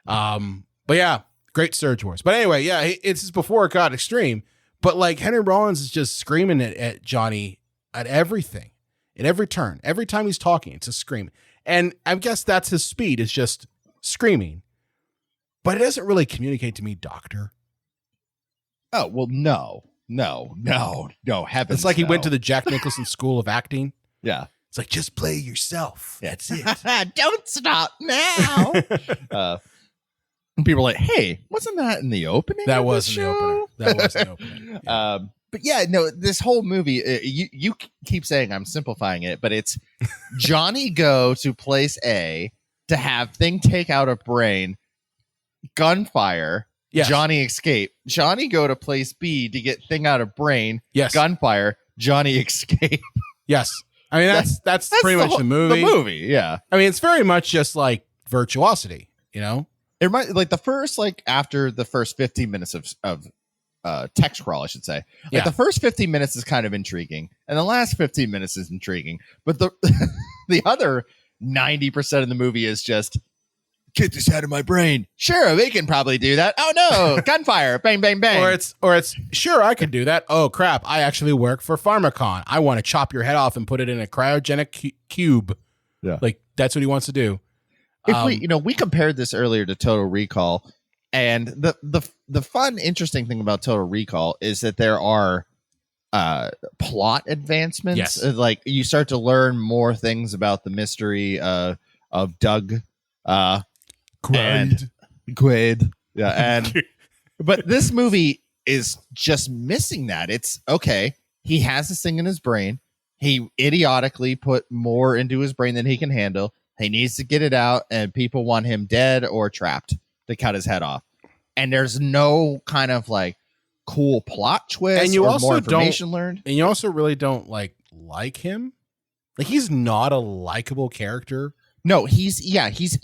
But yeah, Great Surge Wars. But anyway, yeah, it's before it got extreme. But like Henry Rollins is just screaming at Johnny at everything, at every turn, every time he's talking, it's a scream. And I guess that's his speed, is just screaming. But it doesn't really communicate to me, doctor. Oh, well, no. Heavens, it's like he went to the Jack Nicholson School of Acting. Yeah. It's like, just play yourself. That's it. Don't stop now. People are like, hey, wasn't that in the opening? That was in the opener. That was in the opening. Yeah. But yeah, no, this whole movie, you keep saying I'm simplifying it, but it's Johnny go to place A to have thing take out a brain, gunfire, yes. Johnny escape. Johnny go to place B to get thing out of brain, yes. Gunfire, Johnny escape. Yes. I mean, that's pretty much the movie. The movie, yeah. I mean, it's very much just like virtuosity, It reminds like the first, like after the first 15 minutes of text crawl, I should say. Like the first 15 minutes is kind of intriguing, and the last 15 minutes is intriguing. But the the other 90% of the movie is just get this out of my brain. Sure, we can probably do that. Oh no, gunfire, bang, bang, bang. Or it's sure I can do that. Oh crap, I actually work for Pharmacon. I want to chop your head off and put it in a cryogenic cube. Yeah, like that's what he wants to do. If we compared this earlier to Total Recall, and the fun, interesting thing about Total Recall is that there are plot advancements. Yes. Like you start to learn more things about the mystery of Doug Quaid. Yeah, and but this movie is just missing that. It's okay. He has this thing in his brain. He idiotically put more into his brain than he can handle. He needs to get it out, and people want him dead or trapped to cut his head off. And there's no kind of like cool plot twist, and you or also more information learned. And you also really don't like him. Like he's not a likable character. No, he's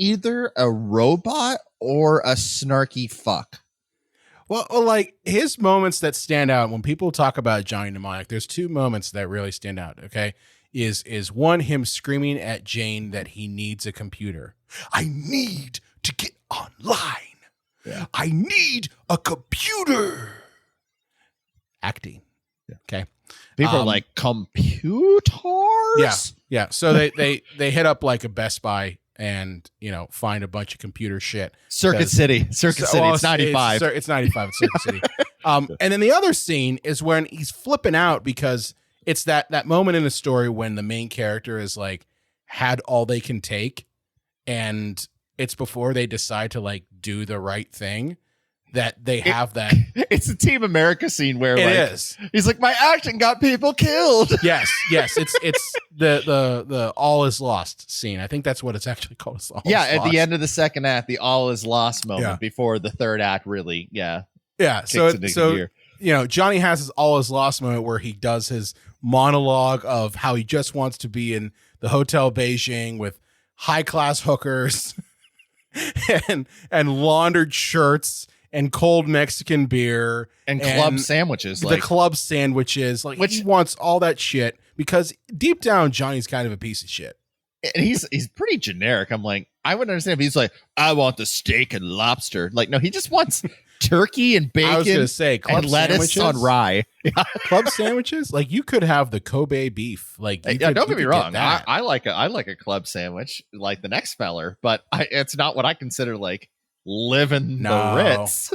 either a robot or a snarky fuck. Well, like his moments that stand out when people talk about Johnny Mnemonic, there's two moments that really stand out. Okay. Is one, him screaming at Jane that he needs a computer. I need to get online. Yeah. I need a computer. Acting. Yeah. Okay. People are like, computers? Yeah. So they hit up like a Best Buy and, find a bunch of computer shit. Circuit City. It's 95. It's 95 at Circuit City. And then the other scene is when he's flipping out because it's that moment in the story when the main character is like had all they can take, and it's before they decide to like do the right thing that they have that. It's a Team America scene where it is. He's like, my acting got people killed. Yes. It's the all is lost scene. I think that's what it's actually called. At the end of the second act, the all is lost moment before the third act really. Yeah. Yeah. Kicks it into gear. Johnny has all his lost moment where he does his monologue of how he just wants to be in the Hotel Beijing with high class hookers and laundered shirts and cold Mexican beer and club sandwiches. The club sandwiches. He wants all that shit because deep down, Johnny's kind of a piece of shit. And he's pretty generic. I'm like, I would understand if he's like, I want the steak and lobster. Like, no, he just wants turkey and bacon. I was gonna say club and lettuce sandwiches? on rye. Club sandwiches, like you could have the Kobe beef. Like, don't get me wrong. I like a club sandwich, like the next feller, but it's not what I consider like living the Ritz.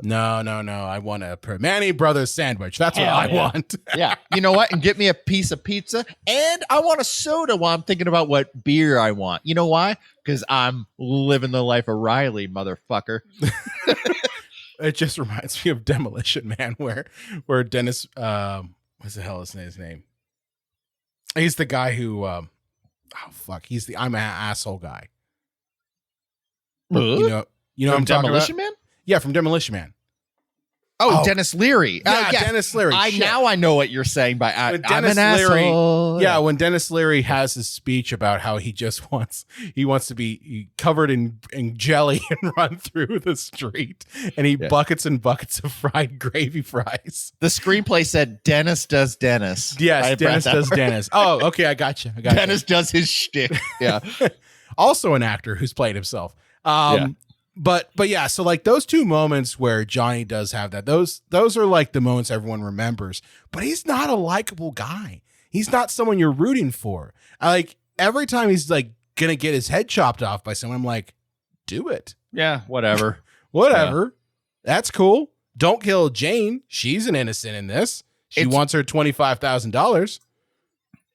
No. I want a Permane Brothers sandwich. That's what I want. Yeah. You know what? And get me a piece of pizza. And I want a soda while I'm thinking about what beer I want. You know why? Because I'm living the life of Riley, motherfucker. It just reminds me of Demolition Man, where Dennis, what's the hell is his name? He's the guy who, he's the I'm an asshole guy. You know what I'm talking Demolition about? Man? Yeah, from Demolition Man. Oh, Dennis Leary. Yeah, yes. Dennis Leary. Now I know what you're saying by I'm an asshole. Yeah, when Dennis Leary has his speech about how he just wants to be covered in jelly and run through the street, and he buckets and buckets of fried gravy fries. The screenplay said Dennis does Dennis. Yes, Dennis does Dennis. Oh, okay, I got you. Dennis does his shtick. Yeah. Also an actor who's played himself. But yeah, so like those two moments where Johnny does have that, those are like the moments everyone remembers, but he's not a likable guy. He's not someone you're rooting for. Like every time he's like going to get his head chopped off by someone, I'm like, do it. Yeah, whatever. Whatever. Yeah. That's cool. Don't kill Jane. She's an innocent in this. She wants her $25,000.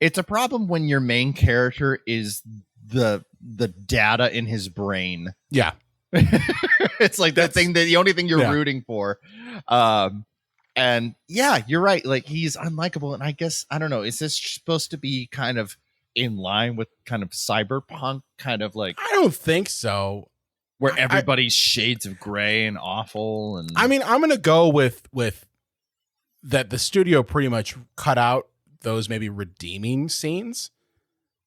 It's a problem when your main character is the data in his brain. Yeah. It's like the only thing you're rooting for. And yeah, you're right. Like he's unlikable. And I guess, I don't know, is this supposed to be kind of in line with kind of cyberpunk kind of like, I don't think so. Where everybody's shades of gray and awful. And I mean, I'm going to go with that. The studio pretty much cut out those maybe redeeming scenes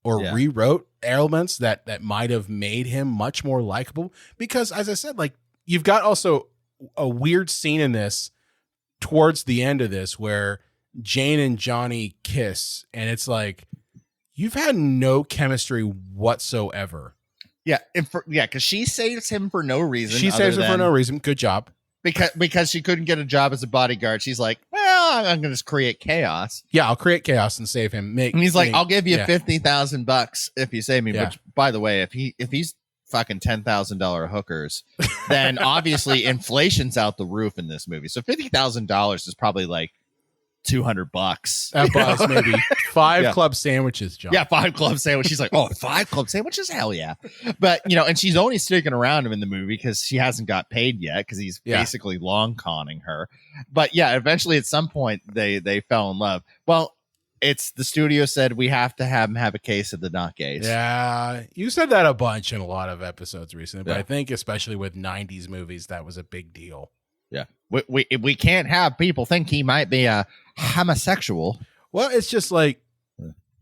or rewrote elements that might have made him much more likable, because as I said, like you've got also a weird scene in this towards the end of this where Jane and Johnny kiss, and it's like you've had no chemistry whatsoever. Yeah, because she saves him for no reason. She saves him for no reason. Good job. Because she couldn't get a job as a bodyguard. She's like, well, I'm going to just create chaos. Yeah, I'll create chaos and save him. And he's like, I'll give you $50,000 if you save me. Yeah. Which, by the way, if he's fucking $10,000 hookers, then obviously inflation's out the roof in this movie. So $50,000 is probably like $200. That buys maybe 5 club sandwiches, John. Yeah, 5 club sandwiches. She's like, oh, 5 club sandwiches? Hell yeah. But, and she's only sticking around him in the movie because she hasn't got paid yet because he's basically long conning her. But yeah, eventually at some point they fell in love. Well, it's the studio said we have to have him have a case of the nutcase. Yeah, you said that a bunch in a lot of episodes recently, but I think especially with 90s movies, that was a big deal. Yeah, we can't have people think he might be a homosexual. Well, it's just like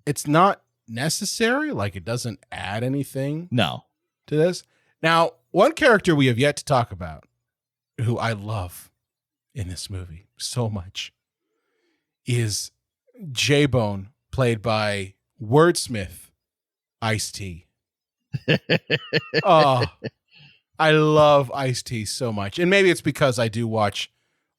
it's not necessary. Like it doesn't add anything. No, to this. Now, one character we have yet to talk about, who I love in this movie so much, is J-Bone, played by wordsmith Ice-T. Oh. I love Ice-T so much. And maybe it's because I do watch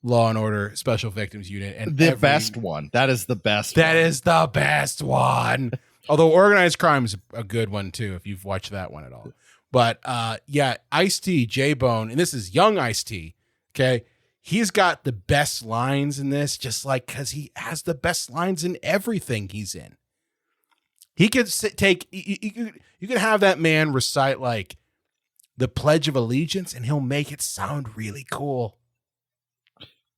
Law and Order Special Victims Unit. And best one. That is the best one. That is the best one. Although Organized Crime is a good one too, if you've watched that one at all. But yeah, Ice-T, J-Bone, and this is young Ice-T, okay? He's got the best lines in this, just like because he has the best lines in everything he's in. He could you could have that man recite like the Pledge of Allegiance, and he'll make it sound really cool.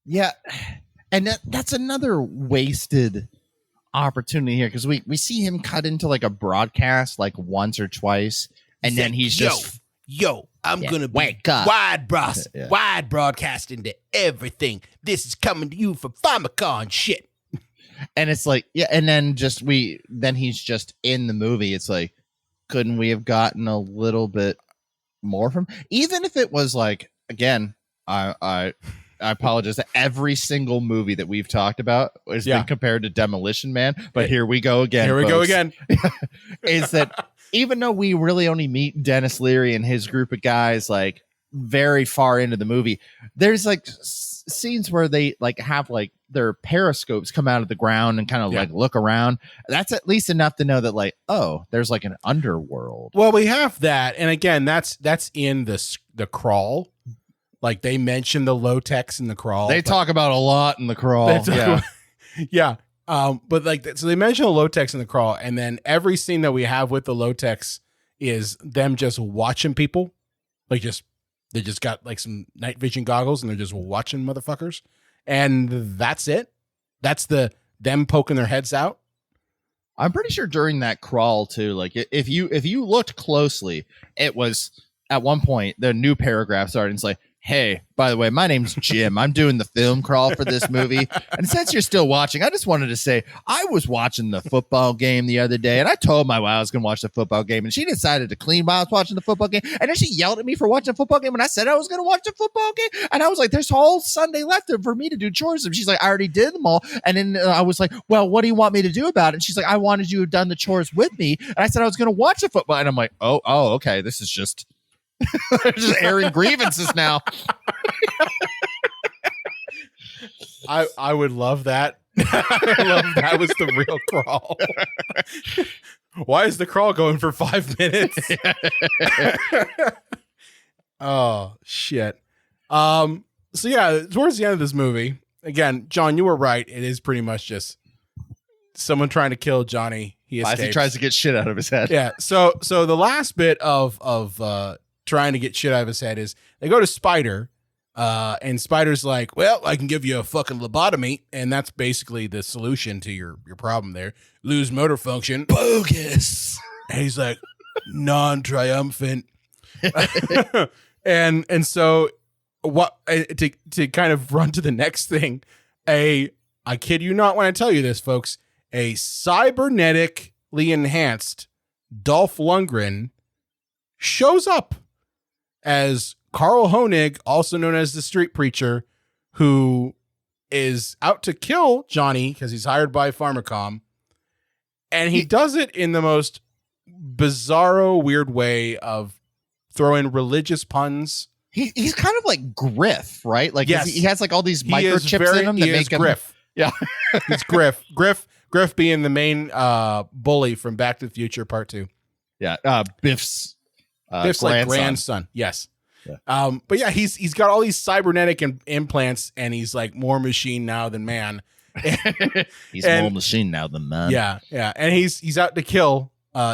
Yeah, and that's another wasted opportunity here because we see him cut into like a broadcast like once or twice, and then he's just yo, I'm gonna be wake up. wide broadcasting to everything. This is coming to you from Famicom shit. And it's like, yeah, and then he's just in the movie. It's like, couldn't we have gotten a little bit more from, even if it was like, again, I apologize that every single movie that we've talked about has been compared to Demolition Man, but here we go again. Is that even though we really only meet Dennis Leary and his group of guys like very far into the movie, there's like scenes where they like have like their periscopes come out of the ground and kind of like look around. That's at least enough to know that like, oh, there's like an underworld. Well, we have that, and again, that's in the crawl. Like they mention the low-techs in the crawl. They talk about a lot in the crawl. Yeah. But like, so they mention the low-techs in the crawl, and then every scene that we have with the low-techs is them just watching people. Like they just got like some night vision goggles and they're just watching motherfuckers. And that's it. That's them poking their heads out. I'm pretty sure during that crawl too, like if you looked closely, it was at one point the new paragraph started and it's like, hey, by the way, my name's Jim. I'm doing the film crawl for this movie. And since you're still watching, I just wanted to say I was watching the football game the other day, and I told my wife I was going to watch the football game, and she decided to clean while I was watching the football game. And then she yelled at me for watching the football game, and I said I was going to watch the football game. And I was like, there's whole Sunday left for me to do chores. And she's like, I already did them all. And then I was like, well, what do you want me to do about it? And she's like, I wanted you to have done the chores with me. And I said I was going to watch the football. And I'm like, oh, okay. This is just airing grievances now. I would love that. I love that was the real crawl. Why is the crawl going for 5 minutes? Oh shit. So yeah, towards the end of this movie, again, John, you were right. It is pretty much just someone trying to kill Johnny. He escapes. As he tries to get shit out of his head. Yeah. So the last bit of trying to get shit out of his head is they go to Spider. And Spider's like, well, I can give you a fucking lobotomy, and that's basically the solution to your problem there. Lose motor function. Bogus. And he's like, non-triumphant. and so what to kind of run to the next thing, I kid you not when I tell you this, folks, a cybernetically enhanced Dolph Lundgren shows up as Carl Honig, also known as the Street Preacher, who is out to kill Johnny because he's hired by Pharmacom. And he does it in the most bizarro, weird way of throwing religious puns. He's kind of like Griff, right? Like yes. he has like all these microchips in him that make him Griff. Yeah. He's Griff. Griff being the main bully from Back to the Future Part 2. Yeah. Biff's like grandson. Yes. Yeah. But yeah, he's got all these cybernetic implants, and he's like more machine now than man. He's more machine now than man. Yeah, and he's out to kill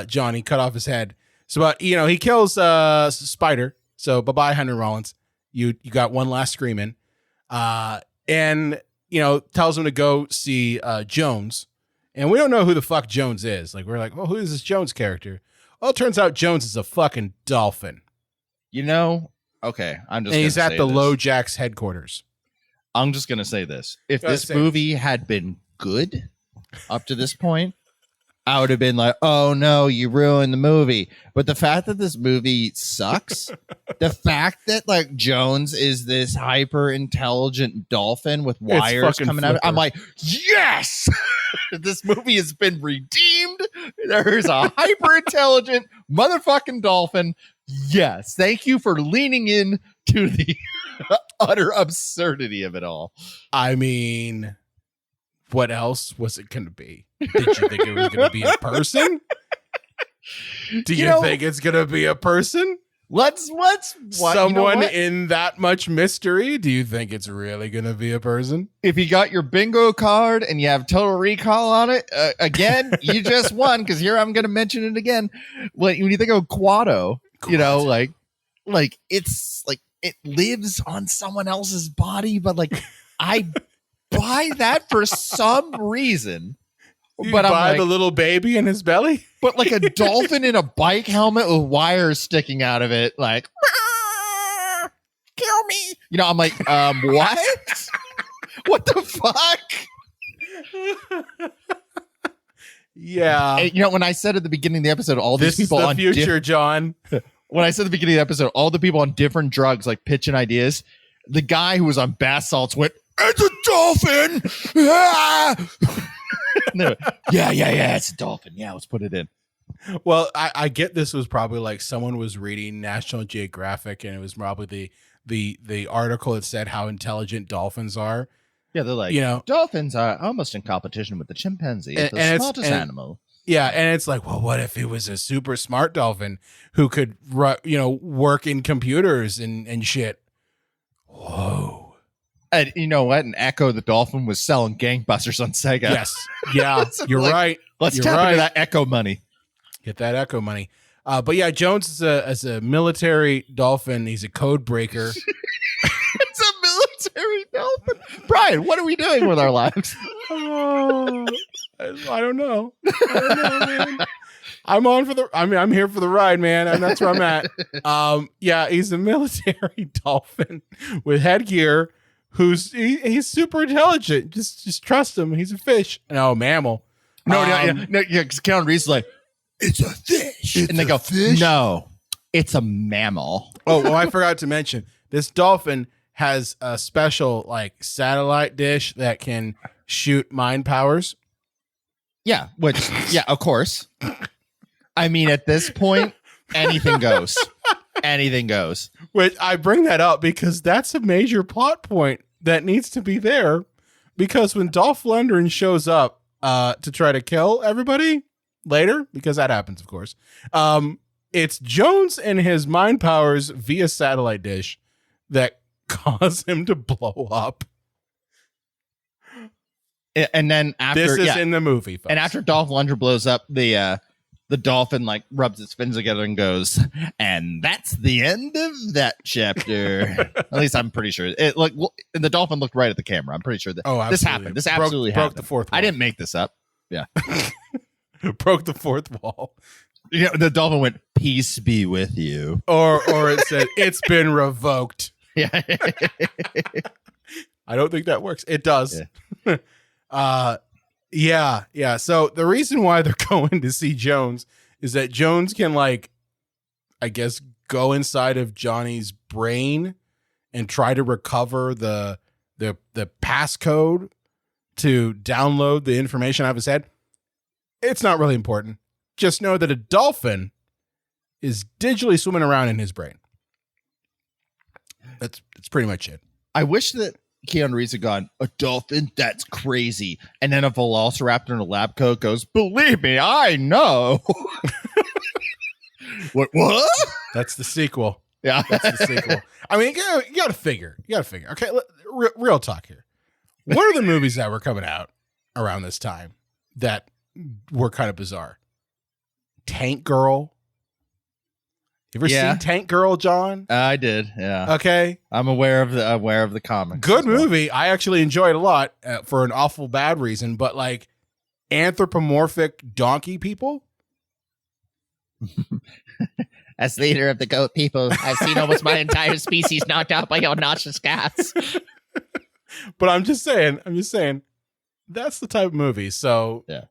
Johnny, cut off his head. So, but he kills Spider. So bye, Henry Rollins. You got one last scream in, and tells him to go see Jones, and we don't know who the fuck Jones is. Like we're like, well, who is this Jones character? Well, it turns out Jones is a fucking dolphin. Okay, and he's at the LoJack's headquarters. I'm just gonna say this: if this movie had been good up to this point, I would have been like, "Oh no, you ruined the movie." But the fact that this movie sucks, the fact that like Jones is this hyper intelligent dolphin with wires coming out, I'm like, yes, this movie has been redeemed. There's a hyper intelligent motherfucking dolphin. Yes, thank you for leaning in to the utter absurdity of it all. I mean, what else was it going to be? Did you think it was going to be a person? Do you think it's going to be a person? Let's someone in that much mystery? Do you think it's really going to be a person? If you got your bingo card and you have Total Recall on it, again, you just won, because here I'm going to mention it again. When you think of Quado, like it's like it lives on someone else's body, but like I buy that for some reason. You But I'm buy like, the little baby in his belly? but like a dolphin in a bike helmet with wires sticking out of it, like, kill me. You know, I'm like, what? What the fuck? Yeah. And, you know, when I said at the beginning of the episode, all these This is people the on future, John. when I said at the beginning of the episode, all the people on different drugs, like pitching ideas, the guy who was on bath salts went, "It's a dolphin!" Ah! Yeah, it's a dolphin. Yeah, let's put it in. Well, I get this was probably like someone was reading National Geographic, and it was probably the article that said how intelligent dolphins are. Yeah, they're like, You know, dolphins are almost in competition with the chimpanzee. It's And the it's- smartest and- animal. yeah, and it's like, well, what if it was a super smart dolphin who could, work in computers and shit? Whoa. And you know what? And Echo the dolphin was selling gangbusters on Sega. Yes. Yeah, you're Like, right. Let's You're tap right. into that Echo money. Get that Echo money. But yeah, Jones is as a military dolphin. He's a code breaker. It's a military dolphin. Brian, what are we doing with our lives? Oh, I don't know. Man. I'm here for the ride, man. And that's where I'm at. Yeah, he's a military dolphin with headgear he's super intelligent. Just trust him. He's a fish. No, mammal. No, because Keanu Reeves is like, it's a fish. And they go, no, it's a mammal. Oh, well, I forgot to mention this dolphin has a special like satellite dish that can shoot mind powers. Yeah, of course. I mean, at this point, anything goes. Anything goes. Which I bring that up because that's a major plot point that needs to be there. Because when Dolph Lundgren shows up to try to kill everybody later, because that happens, of course, it's Jones and his mind powers via satellite dish that cause him to blow up. And then after This is in the movie, folks. and after Dolph Lundgren blows up, the dolphin like rubs its fins together and goes, and that's the end of that chapter. At least I'm pretty sure. And the dolphin looked right at the camera. I'm pretty sure that this absolutely. happened. This absolutely happened. Broke the fourth wall. I didn't make this up. Yeah. Broke the fourth wall. Yeah, the dolphin went, "Peace be with you." Or it said, "It's been revoked." Yeah. I don't think that works. It does. Yeah. So the reason why they're going to see Jones is that Jones can, like, I guess, go inside of Johnny's brain and try to recover the passcode to download the information out of his head. It's not really important. Just know that a dolphin is digitally swimming around in his brain. That's pretty much it. I wish that Keanu Reeves had gone, "A dolphin? That's crazy." And then a velociraptor in a lab coat goes, "Believe me, I know." What? That's the sequel. Yeah. That's the sequel. I mean, you got to figure. Okay, real talk here. What are the movies that were coming out around this time that were kind of bizarre? Tank Girl. You ever seen Tank Girl, John? I did. Yeah. Okay. I'm aware of the comics. Good movie. I actually enjoyed it a lot for an awful bad reason, but like anthropomorphic donkey people. As leader of the goat people, I've seen almost my entire species knocked out by obnoxious cats. But I'm just saying, that's the type of movie. So, yeah.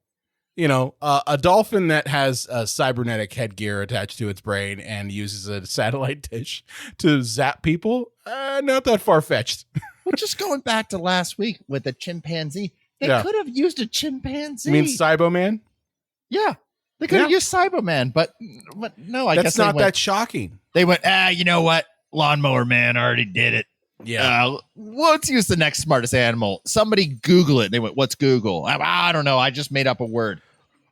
A dolphin that has a cybernetic headgear attached to its brain and uses a satellite dish to zap people, not that far-fetched. Well, just going back to last week with the chimpanzee, they could have used a chimpanzee. You mean Cyboman? Yeah. They could have used Cyberman, but no, I guess that's not that shocking. They went, you know what? Lawnmower Man already did it. Yeah. Let's use the next smartest animal. Somebody Google it. And they went, "What's Google?" I don't know. I just made up a word.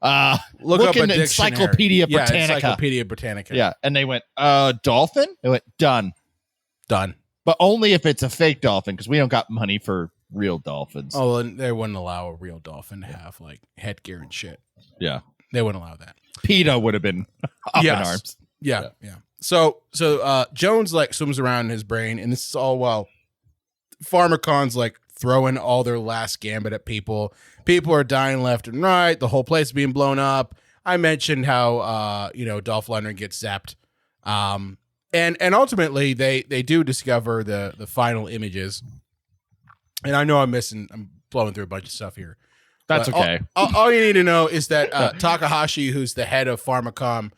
Look up in a Encyclopedia Britannica. Yeah, Encyclopedia Britannica. Yeah. And they went, dolphin? They went, done. But only if it's a fake dolphin, because we don't got money for real dolphins. Oh, and they wouldn't allow a real dolphin to have like headgear and shit. Yeah. They wouldn't allow that. PETA would have been up in arms. Yeah. So Jones like swims around in his brain, and this is all while Farmer Khan's like throwing all their last gambit at people. People are dying left and right. The whole place is being blown up. I mentioned how Dolph Lundgren gets zapped. And ultimately they do discover the final images. And I know I'm blowing through a bunch of stuff here. That's But okay. All you need to know is that Takahashi, who's the head of Pharmacom,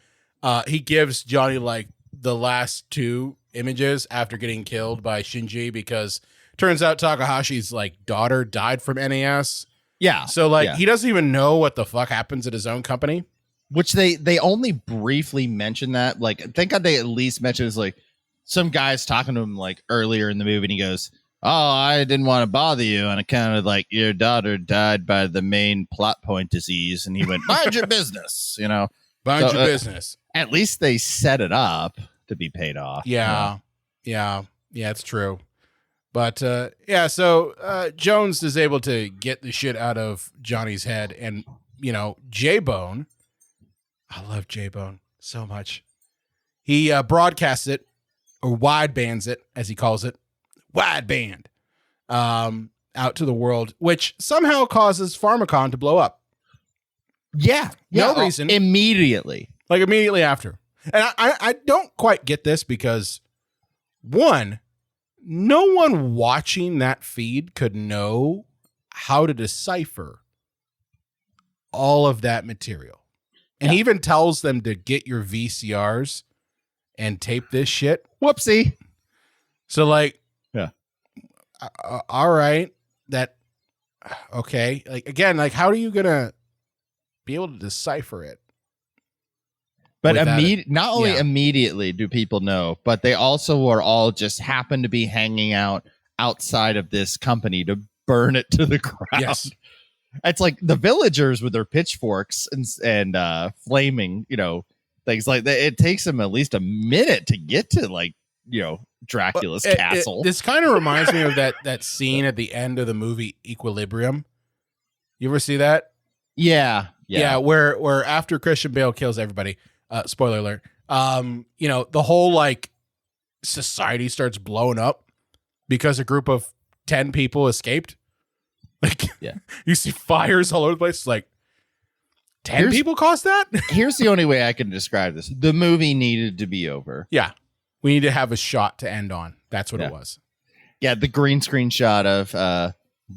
he gives Johnny like the last 2 images after getting killed by Shinji, because turns out Takahashi's like daughter died from NAS. Yeah. So like he doesn't even know what the fuck happens at his own company. Which they only briefly mention that. Like, thank God they at least mentioned is like some guy's talking to him like earlier in the movie, and he goes, "Oh, I didn't want to bother you on account of like your daughter died by the main plot point disease," and he went, "Mind your business," Mind your business. At least they set it up to be paid off. Yeah, it's true. But so Jones is able to get the shit out of Johnny's head, and J-Bone. I love J-Bone so much. He broadcasts it, or wide bands it, as he calls it, wideband, out to the world, which somehow causes Pharmacon to blow up. No reason. Immediately. Like immediately after. And I don't quite get this because, one, no one watching that feed could know how to decipher all of that material. And he even tells them to get your VCRs and tape this shit. Whoopsie. So like, yeah. All right. Okay. Like, again, like, how are you going to be able to decipher it? But not only immediately do people know, but they also are all just happen to be hanging out outside of this company to burn it to the ground. Yes. It's like the villagers with their pitchforks and flaming, things like that. It takes them at least a minute to get to Dracula's castle. This kind of reminds me of that scene at the end of the movie Equilibrium. You ever see that? Yeah. Where after Christian Bale kills everybody, spoiler alert, the whole like society starts blowing up because a group of 10 people escaped. Like, you see fires all over the place. It's like 10 people caused that. Here's the only way I can describe this: the movie needed to be over. Yeah, we need to have a shot to end on. That's what it was. Yeah, the green screen shot of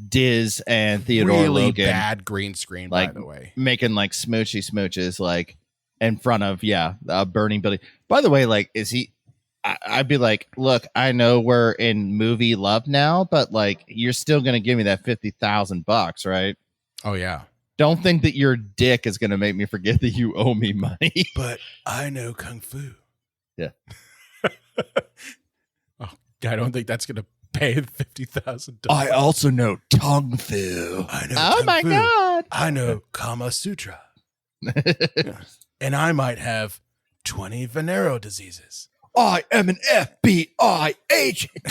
Diz and Theodore really Logan, bad green screen, by the way, making like smoochy smooches like in front of a burning building. By the way, like, is he? I'd be like, look, I know we're in movie love now, but like, you're still gonna give me that $50,000, right? Oh yeah. Don't think that your dick is gonna make me forget that you owe me money. But I know kung fu. Yeah. Oh, I don't think that's gonna pay $50,000. I also know Tung Fu. I know. Oh my God. I know Kama Sutra. And I might have 20 venereal diseases. I am an FBI agent.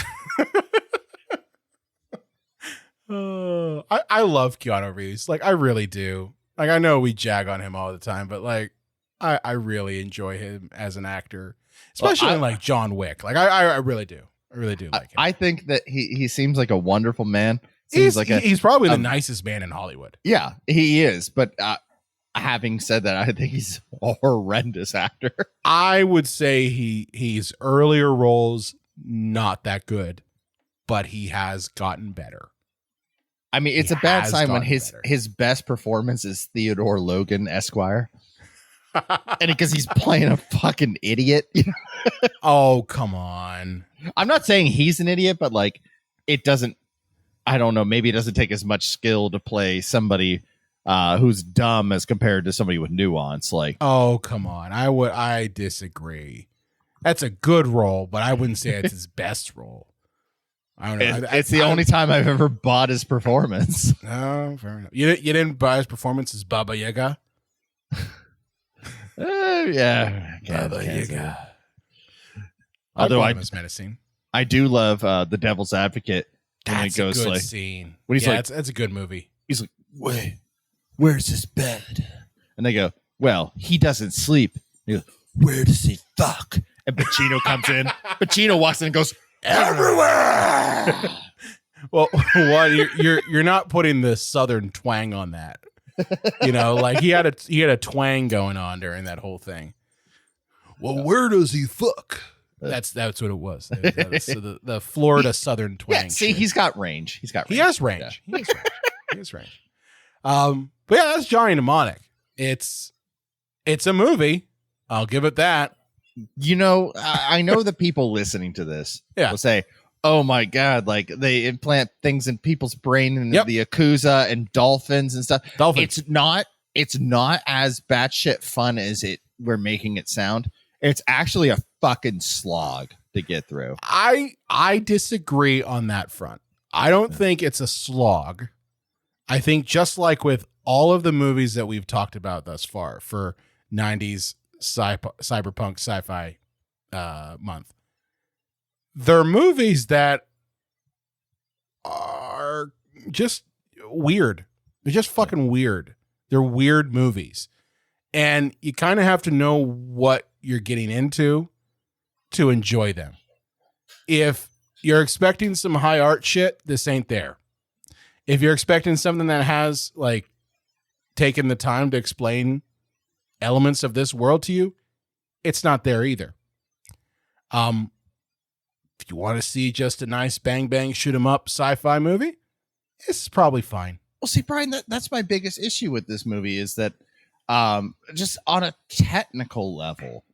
I love Keanu Reeves. Like, I really do. Like, I know we jag on him all the time, but like, I really enjoy him as an actor, especially in like John Wick. Like, I really do. I really do like him. I think that he seems like a wonderful man. He's probably the nicest man in Hollywood. Yeah, he is. But having said that, I think he's a horrendous actor. I would say he's earlier roles not that good, but he has gotten better. I mean, it's a bad sign when his best performance is Theodore Logan, Esquire. And because he's playing a fucking idiot. Oh, come on. I'm not saying he's an idiot, but like, it doesn't, I don't know, maybe it doesn't take as much skill to play somebody who's dumb as compared to somebody with nuance. Like, oh, come on. I disagree. That's a good role, but I wouldn't say it's his best role. I don't know. It's the only time I've ever bought his performance. No, fair enough. You didn't buy his performance as Baba Yaga? Yeah. Baba Yaga. Although I do love The Devil's Advocate. That's a good scene. When he's that's a good movie. He's like, wait, where's his bed? And they go, well, he doesn't sleep. And he goes, where does he fuck? And Pacino comes in. Pacino walks in and goes, everywhere. Well, one, you're not putting the southern twang on that. You know, like he had a twang going on during that whole thing. Well, where does he fuck? That's what it was. So the Florida southern twang. Yeah, see, shit. he's got range. He's got range. He has range. Yeah. He has range. But yeah, that's Johnny Mnemonic. It's a movie. I'll give it that. You know, I know the people listening to this will say, "Oh my god!" Like they implant things in people's brain and the yakuza and dolphins and stuff. Dolphins. It's not as batshit fun as we're making it sound. It's actually a fucking slog to get through. I disagree on that front. I don't think it's a slog. I think just like with all of the movies that we've talked about thus far for 90s cyberpunk sci-fi month, they're movies that are just weird. They're just fucking weird. They're weird movies. And you kind of have to know what you're getting into to enjoy them. If you're expecting some high art shit, this ain't there. If you're expecting something that has like taken the time to explain elements of this world to you, it's not there either. If you want to see just a nice bang bang shoot 'em up sci-fi movie, this is probably fine. Well, see, Brian, that's my biggest issue with this movie is that just on a technical level,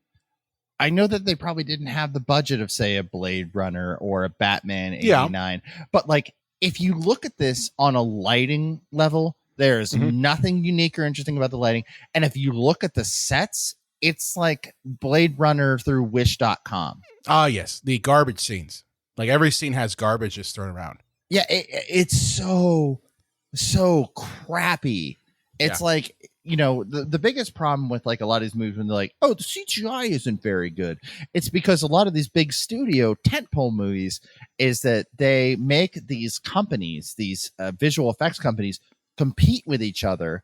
I know that they probably didn't have the budget of, say, a Blade Runner or a Batman 89, but like if you look at this on a lighting level, there's nothing unique or interesting about the lighting. And if you look at the sets, it's like Blade Runner through Wish.com. Ah, yes. The garbage scenes. Like every scene has garbage just thrown around. Yeah, it's so crappy. It's like, you know, the biggest problem with like a lot of these movies when they're like, oh, the CGI isn't very good. It's because a lot of these big studio tentpole movies is that they make these companies, these visual effects companies, compete with each other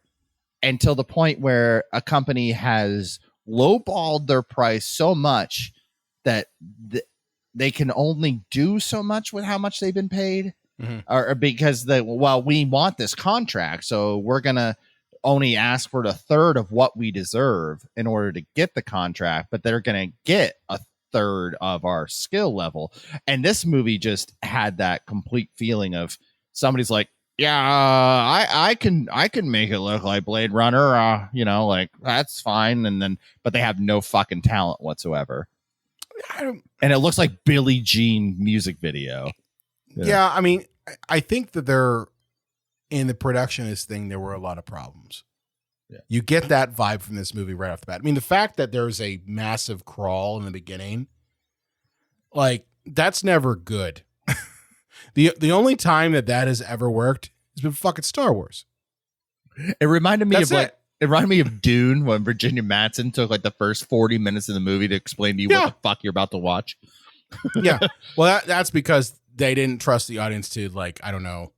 until the point where a company has lowballed their price so much that they can only do so much with how much they've been paid, or because we want this contract, so we're gonna only ask for a third of what we deserve in order to get the contract, but they're gonna get a third of our skill level. And this movie just had that complete feeling of somebody's like, yeah, I can make it look like Blade Runner, you know, like that's fine, but they have no fucking talent whatsoever. And it looks like Billie Jean music video. Yeah, I mean, I think that in the production of this thing, there were a lot of problems. Yeah. You get that vibe from this movie right off the bat. I mean, the fact that there's a massive crawl in the beginning, like, that's never good. The only time that has ever worked has been fucking Star Wars. It reminded me It reminded me of Dune when Virginia Madsen took like the first 40 minutes of the movie to explain to you what the fuck you're about to watch. Yeah. Well, that's because they didn't trust the audience to, like, I don't know,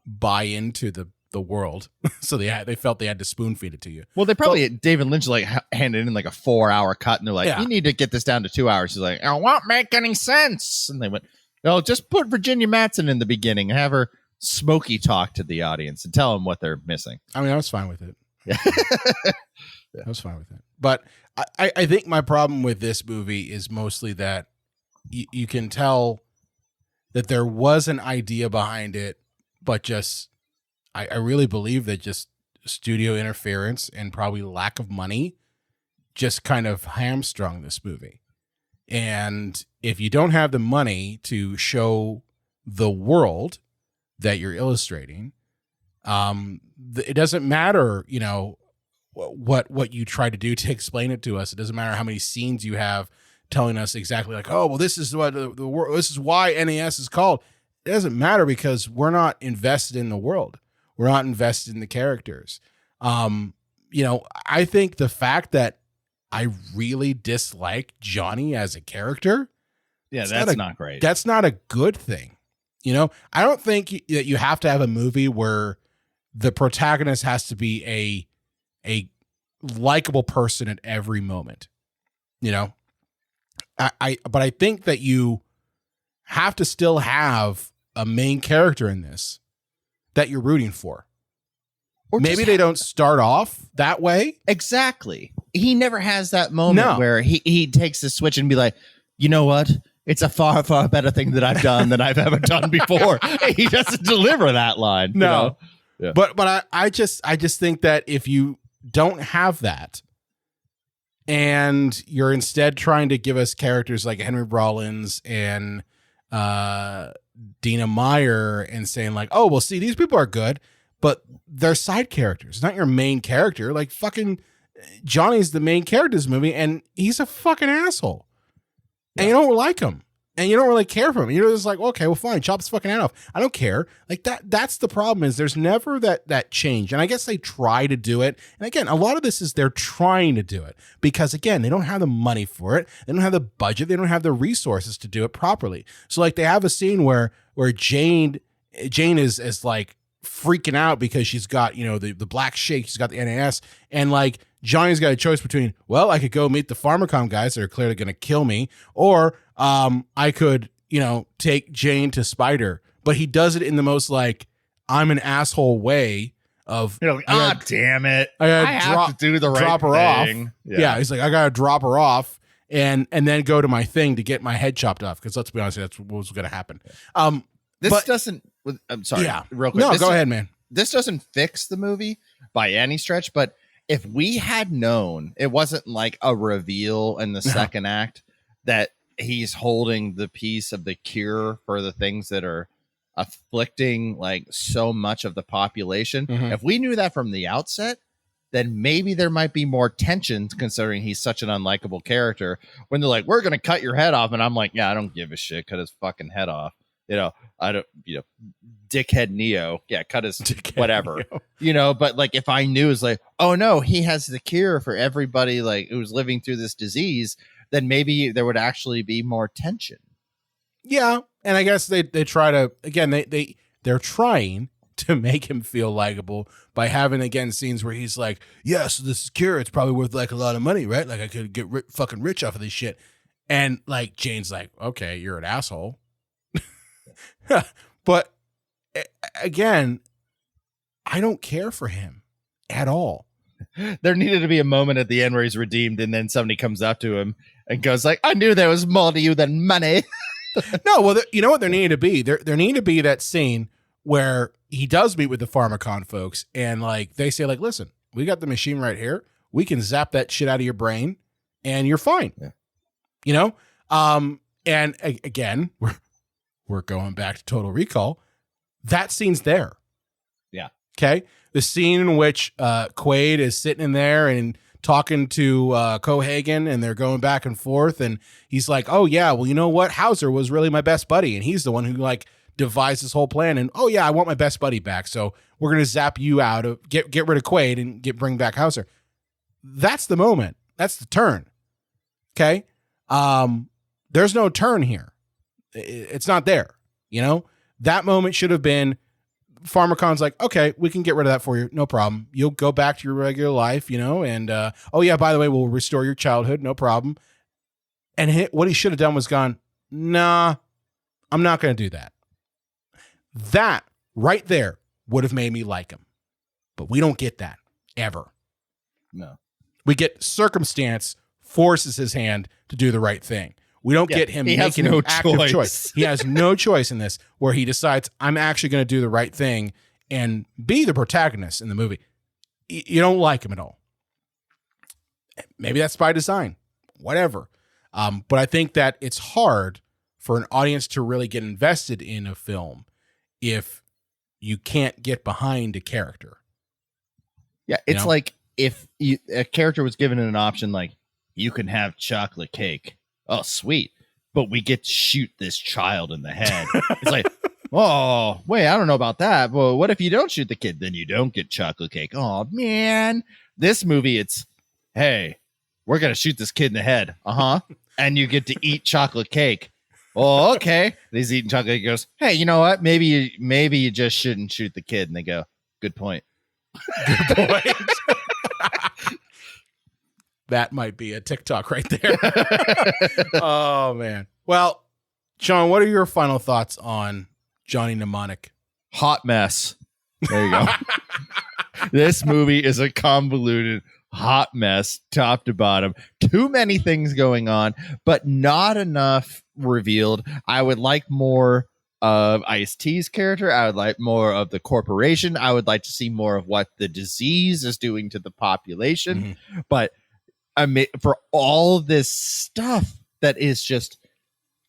buy into the world. So they felt they had to spoon feed it to you. Well, they probably, David Lynch like handed in like a 4-hour cut and they're like, you need to get this down to 2 hours. He's like, it won't make any sense. And they went, no, just put Virginia Madsen in the beginning and have her smoky talk to the audience and tell them what they're missing. I mean, I was fine with it. I was fine with it. But I think my problem with this movie is mostly that you can tell that there was an idea behind it, but just I really believe that just studio interference and probably lack of money just kind of hamstrung this movie. And if you don't have the money to show the world that you're illustrating, it doesn't matter, you know, what you try to do to explain it to us. It doesn't matter how many scenes you have telling us exactly like, oh, well, this is what the world, this is why NAS is called. It doesn't matter because we're not invested in the world. We're not invested in the characters. You know, I think the fact that I really dislike Johnny as a character. Yeah, that's not great. That's not a good thing. You know, I don't think that you have to have a movie where the protagonist has to be a likable person at every moment. You know, but I think that you have to still have a main character in this that you're rooting for. Or maybe they don't start off that way. Exactly. He never has that moment where he takes the switch and be like, you know what? It's a far, far better thing that I've done than I've ever done before. He doesn't deliver that line. No. You know? But I just think that if you don't have that and you're instead trying to give us characters like Henry Rollins and Dina Meyer and saying like, oh, well, see, these people are good, but they're side characters, not your main character. Like fucking Johnny's the main character of this movie, and he's a fucking asshole. And you don't like him. And you don't really care for him. You're just like, okay, well, fine, chop his fucking head off. I don't care. Like that's the problem is there's never that change. And I guess they try to do it. And again, a lot of this is they're trying to do it because again, they don't have the money for it. They don't have the budget. They don't have the resources to do it properly. So like they have a scene where Jane is like freaking out because she's got, you know, the black shake. She's got the NAS. And like Johnny's got a choice between, well, I could go meet the Pharmacom guys that are clearly going to kill me, or I could, you know, take Jane to Spider. But he does it in the most like, I'm an asshole way of, you know, damn it. I have to do the right drop her thing. off. Yeah. He's like, I got to drop her off and then go to my thing to get my head chopped off. Because let's be honest, that's what was going to happen. I'm sorry. Yeah. Real quick. No, go ahead, man. This doesn't fix the movie by any stretch, but if we had known it wasn't like a reveal in the second act that he's holding the piece of the cure for the things that are afflicting like so much of the population. If we knew that from the outset, then maybe there might be more tension considering he's such an unlikable character when they're like, we're going to cut your head off. And I'm like, yeah, I don't give a shit. Cut his fucking head off. You know, I don't, you know, dickhead Neo. Yeah. Cut his whatever, Neo. You know, but like, if I knew it's like, oh no, he has the cure for everybody like who's living through this disease, then maybe there would actually be more tension. Yeah. And I guess they try to, again, they're trying to make him feel likable by having, again, scenes where he's like, yeah, so this is cure. It's probably worth like a lot of money, right? Like I could get fucking rich off of this shit. And like, Jane's like, okay, you're an asshole. But again, I don't care for him at all. There needed to be a moment at the end where he's redeemed and then somebody comes up to him and goes like, I knew there was more to you than money. No, well, you know what there needed to be? There needed to be that scene where he does meet with the Pharmacon folks and like they say like, listen, we got the machine right here. We can zap that shit out of your brain and you're fine. Yeah. You know? And again, we're going back to Total Recall. That scene's there. Yeah. Okay. The scene in which Quaid is sitting in there and talking to Cohagen and they're going back and forth. And he's like, oh, yeah, well, you know what? Hauser was really my best buddy. And he's the one who like devised this whole plan. And, oh, yeah, I want my best buddy back. So we're going to zap you out of get rid of Quaid and bring back Hauser. That's the moment. That's the turn. Okay. There's no turn here. It's not there. You know, that moment should have been Pharmacon's like, okay, we can get rid of that for you. No problem. You'll go back to your regular life, you know, and, oh yeah, by the way, we'll restore your childhood. No problem. And what he should have done was gone, nah, I'm not going to do that. That right there would have made me like him, but we don't get that ever. No, we get circumstance forces his hand to do the right thing. We don't get him making an active choice. He has no choice in this where he decides, I'm actually going to do the right thing and be the protagonist in the movie. You don't like him at all. Maybe that's by design, whatever. But I think that it's hard for an audience to really get invested in a film if you can't get behind a character. Yeah, it's like if a character was given an option like, you can have chocolate cake. Oh, sweet. But we get to shoot this child in the head. It's like, oh, wait, I don't know about that. Well, what if you don't shoot the kid? Then you don't get chocolate cake. Oh, man. This movie, it's, hey, we're going to shoot this kid in the head. Uh-huh. And you get to eat chocolate cake. Oh, okay. And he's eating chocolate cake. He goes, hey, you know what? Maybe you just shouldn't shoot the kid. And they go, good point. Good point. That might be a TikTok right there. Oh, man. Well, Sean, what are your final thoughts on Johnny Mnemonic. Hot mess. There you go. This movie is a convoluted hot mess, top to bottom. Too many things going on, but not enough revealed. I would like more of Ice-T's character. I would like more of the corporation. I would like to see more of what the disease is doing to the population. But I mean, for all this stuff that is just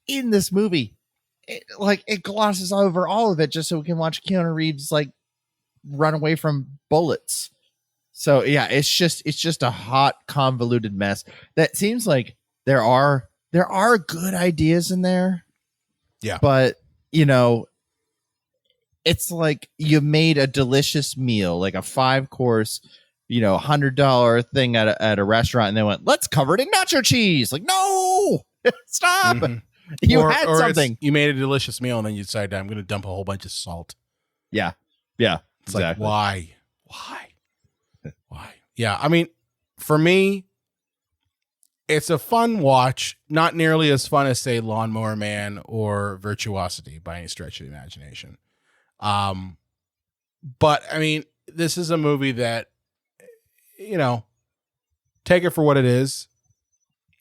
in this movie, it glosses over all of it just so we can watch Keanu Reeves like run away from bullets. So yeah, it's just a hot, convoluted mess that seems like there are good ideas in there. Yeah. But you know, it's like you made a delicious meal, like a 5-course, you know, $100 thing at a restaurant, and they went, let's cover it in nacho cheese. Like, no, stop. You had something. You made a delicious meal and then you decided I'm going to dump a whole bunch of salt. Yeah. It's exactly. like, why? Yeah. I mean, for me, it's a fun watch, not nearly as fun as, say, Lawnmower Man or Virtuosity by any stretch of the imagination. But I mean, this is a movie that, you know, take it for what it is.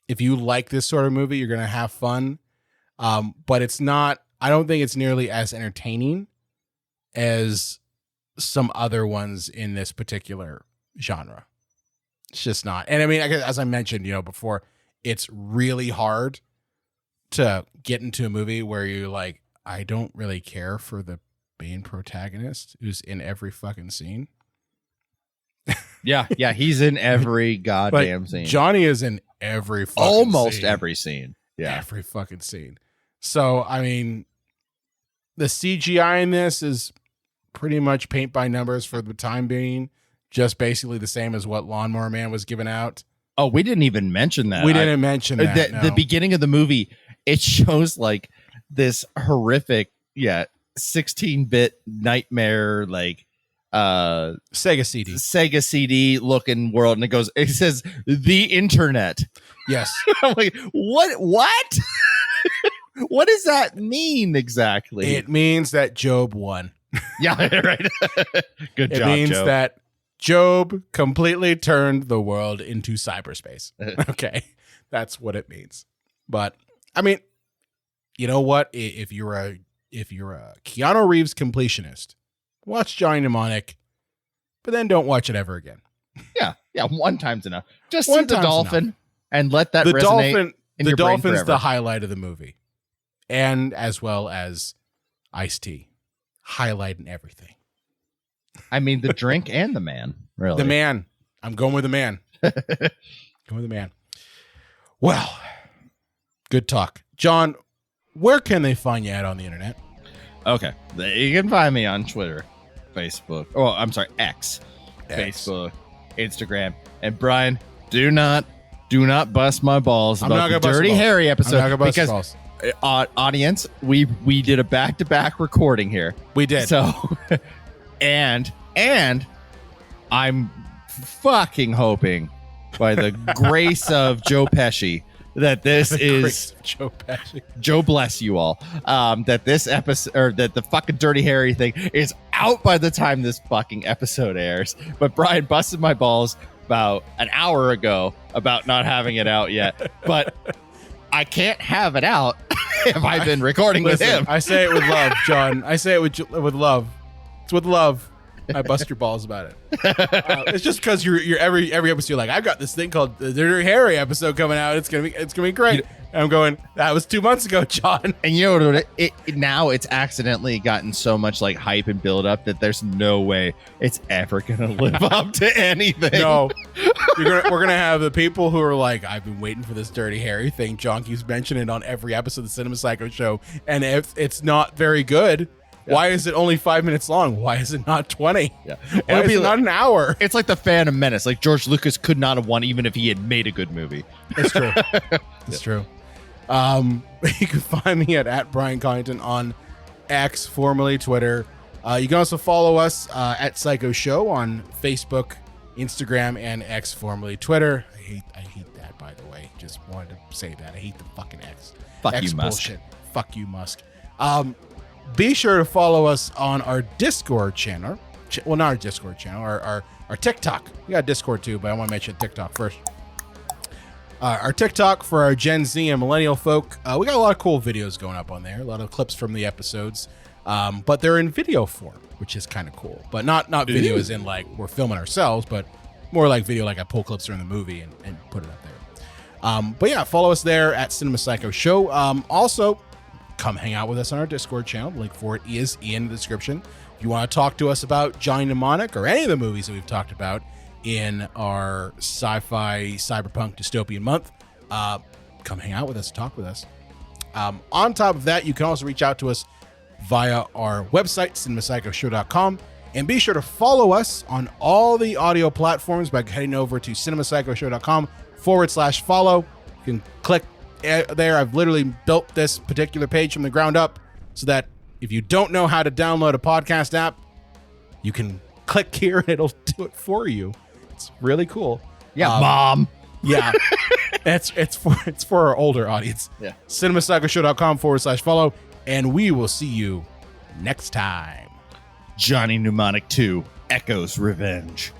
If you like this sort of movie, you're going to have fun. But it's not, I don't think it's nearly as entertaining as some other ones in this particular genre. It's just not. And I mean, as I mentioned, you know, before, it's really hard to get into a movie where you're like, I don't really care for the main protagonist who's in every fucking scene. Yeah, he's in every goddamn scene. Johnny is in every fucking almost scene. every scene. Yeah, every fucking scene. So I mean, the CGI in this is pretty much paint by numbers for the time being, just basically the same as what Lawnmower Man was giving out. Oh, we didn't even mention that. We didn't mention that. The beginning of the movie, it shows like this horrific, 16-bit nightmare, like Sega CD looking world, and it says the internet. Yes. I'm like, what? What does that mean exactly? It means that Job won. Yeah, right. Good job. It means Job. that Job completely turned the world into cyberspace. Okay. That's what it means. But I mean, you know what? If you're a Keanu Reeves completionist, watch Johnny Mnemonic, but then don't watch it ever again. Yeah, one time's enough. Just see the dolphin and let that resonate dolphin. In the your brain dolphin's forever. the highlight of the movie, and as well as Ice-T, highlighting everything. I mean, the drink and the man. Really, the man. I'm going with the man. Well, good talk, John. Where can they find you at on the internet? Okay, you can find me on Twitter, Facebook. Oh, I'm sorry, X. Facebook, Instagram, and Brian, do not bust my balls about the Dirty Harry episode because audience, we did a back-to-back recording here. We did. So, and I'm fucking hoping by the grace of Joe Pesci that this is Joe Pesci. Joe bless you all. That this episode, or that the fucking Dirty Harry thing is out by the time this fucking episode airs. But Brian busted my balls about an hour ago about not having it out yet. But I can't have it out if I've been recording with him. I say it with love, John. I say it with love. It's with love. I bust your balls about it. It's just because you're every episode you're like, I've got this thing called the Dirty Harry episode coming out. It's gonna be great. And I'm going, that was 2 months ago, John. And you know what? Now it's accidentally gotten so much like hype and build up that there's no way it's ever gonna live up to anything. No, we're gonna have the people who are like, I've been waiting for this Dirty Harry thing. John keeps mentioning it on every episode of the Cinema Psycho Show, and if it's not very good. Why is it only 5 minutes long? Why is it not 20? Yeah. Why is it not an hour? It's like the Phantom Menace. Like George Lucas could not have won even if he had made a good movie. It's true. It's true. You can find me at Brian Collington on X, formerly Twitter. You can also follow us at Psycho Show on Facebook, Instagram, and X, formerly Twitter. I hate that, by the way. Just wanted to say that. I hate the fucking X. Fuck X you, Musk. bullshit. Fuck you, Musk. Be sure to follow us on our Discord channel. Well, not our Discord channel, our TikTok. We got Discord too, but I want to mention TikTok first. Our TikTok for our Gen Z and millennial folk. We got a lot of cool videos going up on there. A lot of clips from the episodes. But they're in video form, which is kind of cool. But not video as in like we're filming ourselves, but more like video, like I pull clips from the movie and put it up there. But yeah, follow us there at Cinema Psycho Show. Also, come hang out with us on our Discord channel. The link for it is in the description. If you want to talk to us about Johnny Mnemonic or any of the movies that we've talked about in our sci-fi cyberpunk dystopian month, come hang out with us, talk with us. On top of that, you can also reach out to us via our website, cinemapsychoshow.com, and be sure to follow us on all the audio platforms by heading over to cinemapsychoshow.com/follow. You can click there. I've literally built this particular page from the ground up so that if you don't know how to download a podcast app, you can click here and it'll do it for you. It's really cool. Yeah, Mom. Yeah. it's for our older audience. Yeah. cinemapsychoshow.com/follow, and we will see you next time. Johnny Mnemonic 2, Echo's Revenge.